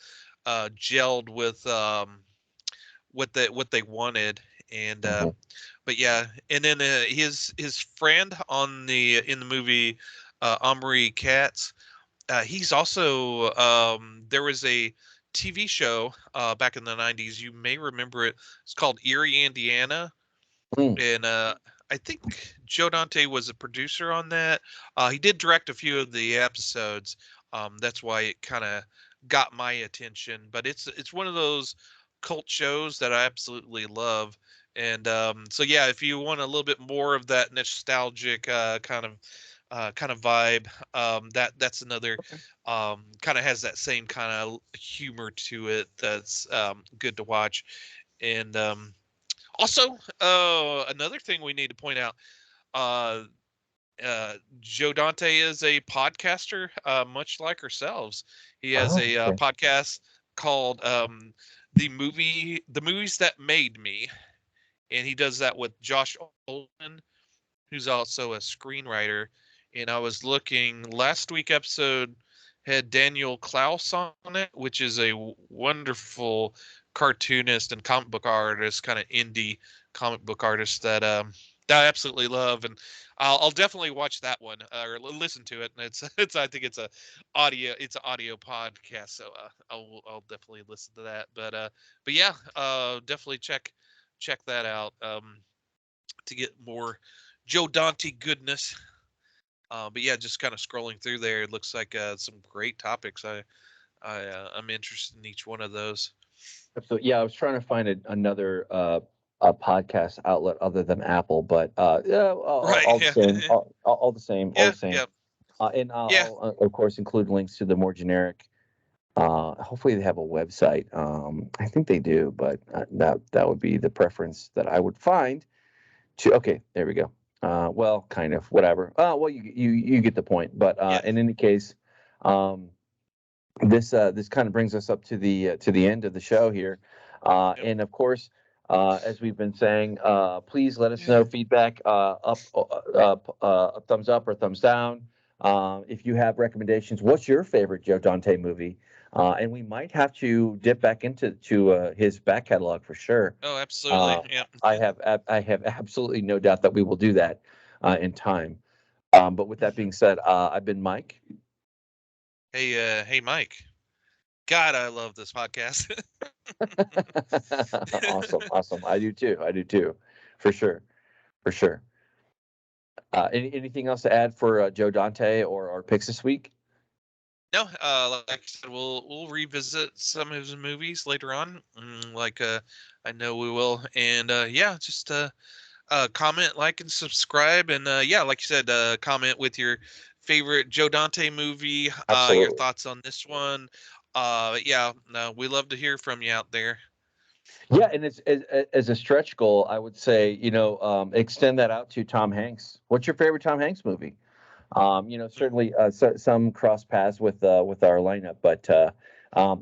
Speaker 2: gelled with what they wanted. And
Speaker 1: Mhm.
Speaker 2: but yeah, and then his friend on the in the movie Omri Katz, he's also there was a TV show back in the 90s. You may remember it. It's called Erie, Indiana,
Speaker 1: Mm.
Speaker 2: and I think Joe Dante was a producer on that. He did direct a few of the episodes. That's why it kind of got my attention. But it's one of those cult shows that I absolutely love. And so yeah, if you want a little bit more of that nostalgic kind of vibe, that's another kind of has that same kind of humor to it. That's good to watch. And also, another thing we need to point out, uh, Joe Dante is a podcaster, much like ourselves. He has
Speaker 1: Oh,
Speaker 2: a
Speaker 1: okay.
Speaker 2: podcast called the movies that made me, and he does that with Josh Olin, who's also a screenwriter. And I was looking last week episode had Daniel Klaus on it, which is a wonderful cartoonist and comic book artist, kind of indie comic book artist that I absolutely love, and I'll definitely watch that one or listen to it. And it's I think it's an audio podcast, so I'll definitely listen to that. But yeah, definitely check that out to get more Joe Dante goodness. But yeah, just kind of scrolling through there, it looks like some great topics. I'm interested in each one of those.
Speaker 1: So yeah, I was trying to find another a podcast outlet other than Apple, but yeah,
Speaker 2: Right.
Speaker 1: all the
Speaker 2: Yeah.
Speaker 1: same, all the same, all
Speaker 2: Yeah.
Speaker 1: the same.
Speaker 2: Yeah.
Speaker 1: And
Speaker 2: Yeah.
Speaker 1: I'll of course include links to the more generic. Hopefully they have a website. I think they do, but that would be the preference that I would find. Okay, there we go. Well, kind of whatever. Well, you get the point. But
Speaker 2: Yeah.
Speaker 1: in any case, um, this kind of brings us up to the end of the show here,
Speaker 2: Yep.
Speaker 1: and of course, as we've been saying, please let us
Speaker 2: Yeah.
Speaker 1: know feedback, thumbs up or thumbs down. If you have recommendations, what's your favorite Joe Dante movie? And we might have to dip back into his back catalog for sure.
Speaker 2: Oh, absolutely.
Speaker 1: Uh,
Speaker 2: Yeah.
Speaker 1: I have absolutely no doubt that we will do that in time. But with that
Speaker 2: Mhm.
Speaker 1: being said, I've been Mike.
Speaker 2: Hey, Mike. God, I love this podcast.
Speaker 1: Awesome, awesome. I do too. I do too, for sure, for sure. Anything else to add for Joe Dante or our picks this week?
Speaker 2: No, like I said, we'll revisit some of his movies later on. I know we will, and yeah, just comment, like, and subscribe, and yeah, like you said, comment with your favorite Joe Dante movie, your
Speaker 1: Absolutely.
Speaker 2: thoughts on this one. Yeah, no, we love to hear from you out there.
Speaker 1: Yeah, and it's as a stretch goal, I would say, extend that out to Tom Hanks. What's your favorite Tom Hanks movie? Certainly some cross paths with our lineup, but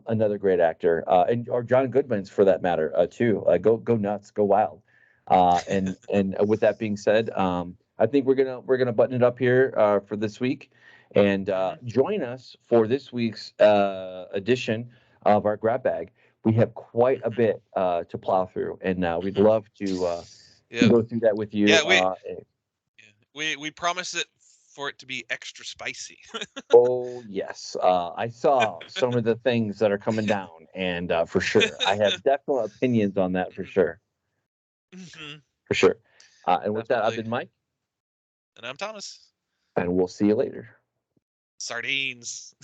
Speaker 1: another great actor, and or John Goodman's for that matter too. Go nuts, go wild. And with that being said, I think we're gonna button it up here for this week, and
Speaker 2: Hmm.
Speaker 1: join us for this week's edition of our grab bag. We have quite a
Speaker 2: Hmm.
Speaker 1: bit to plow through, and we'd
Speaker 2: Hmm.
Speaker 1: love to
Speaker 2: Yeah,
Speaker 1: go through that with you.
Speaker 2: yeah, we promise it for it to be extra spicy.
Speaker 1: Oh, yes. I saw some of the things that are coming down, and for sure, I have definite opinions on that for sure.
Speaker 2: Hmm.
Speaker 1: For sure. And with that, I've
Speaker 2: Definitely.
Speaker 1: been Mike,
Speaker 2: And I'm Thomas.
Speaker 1: and we'll see you later.
Speaker 2: Sardines.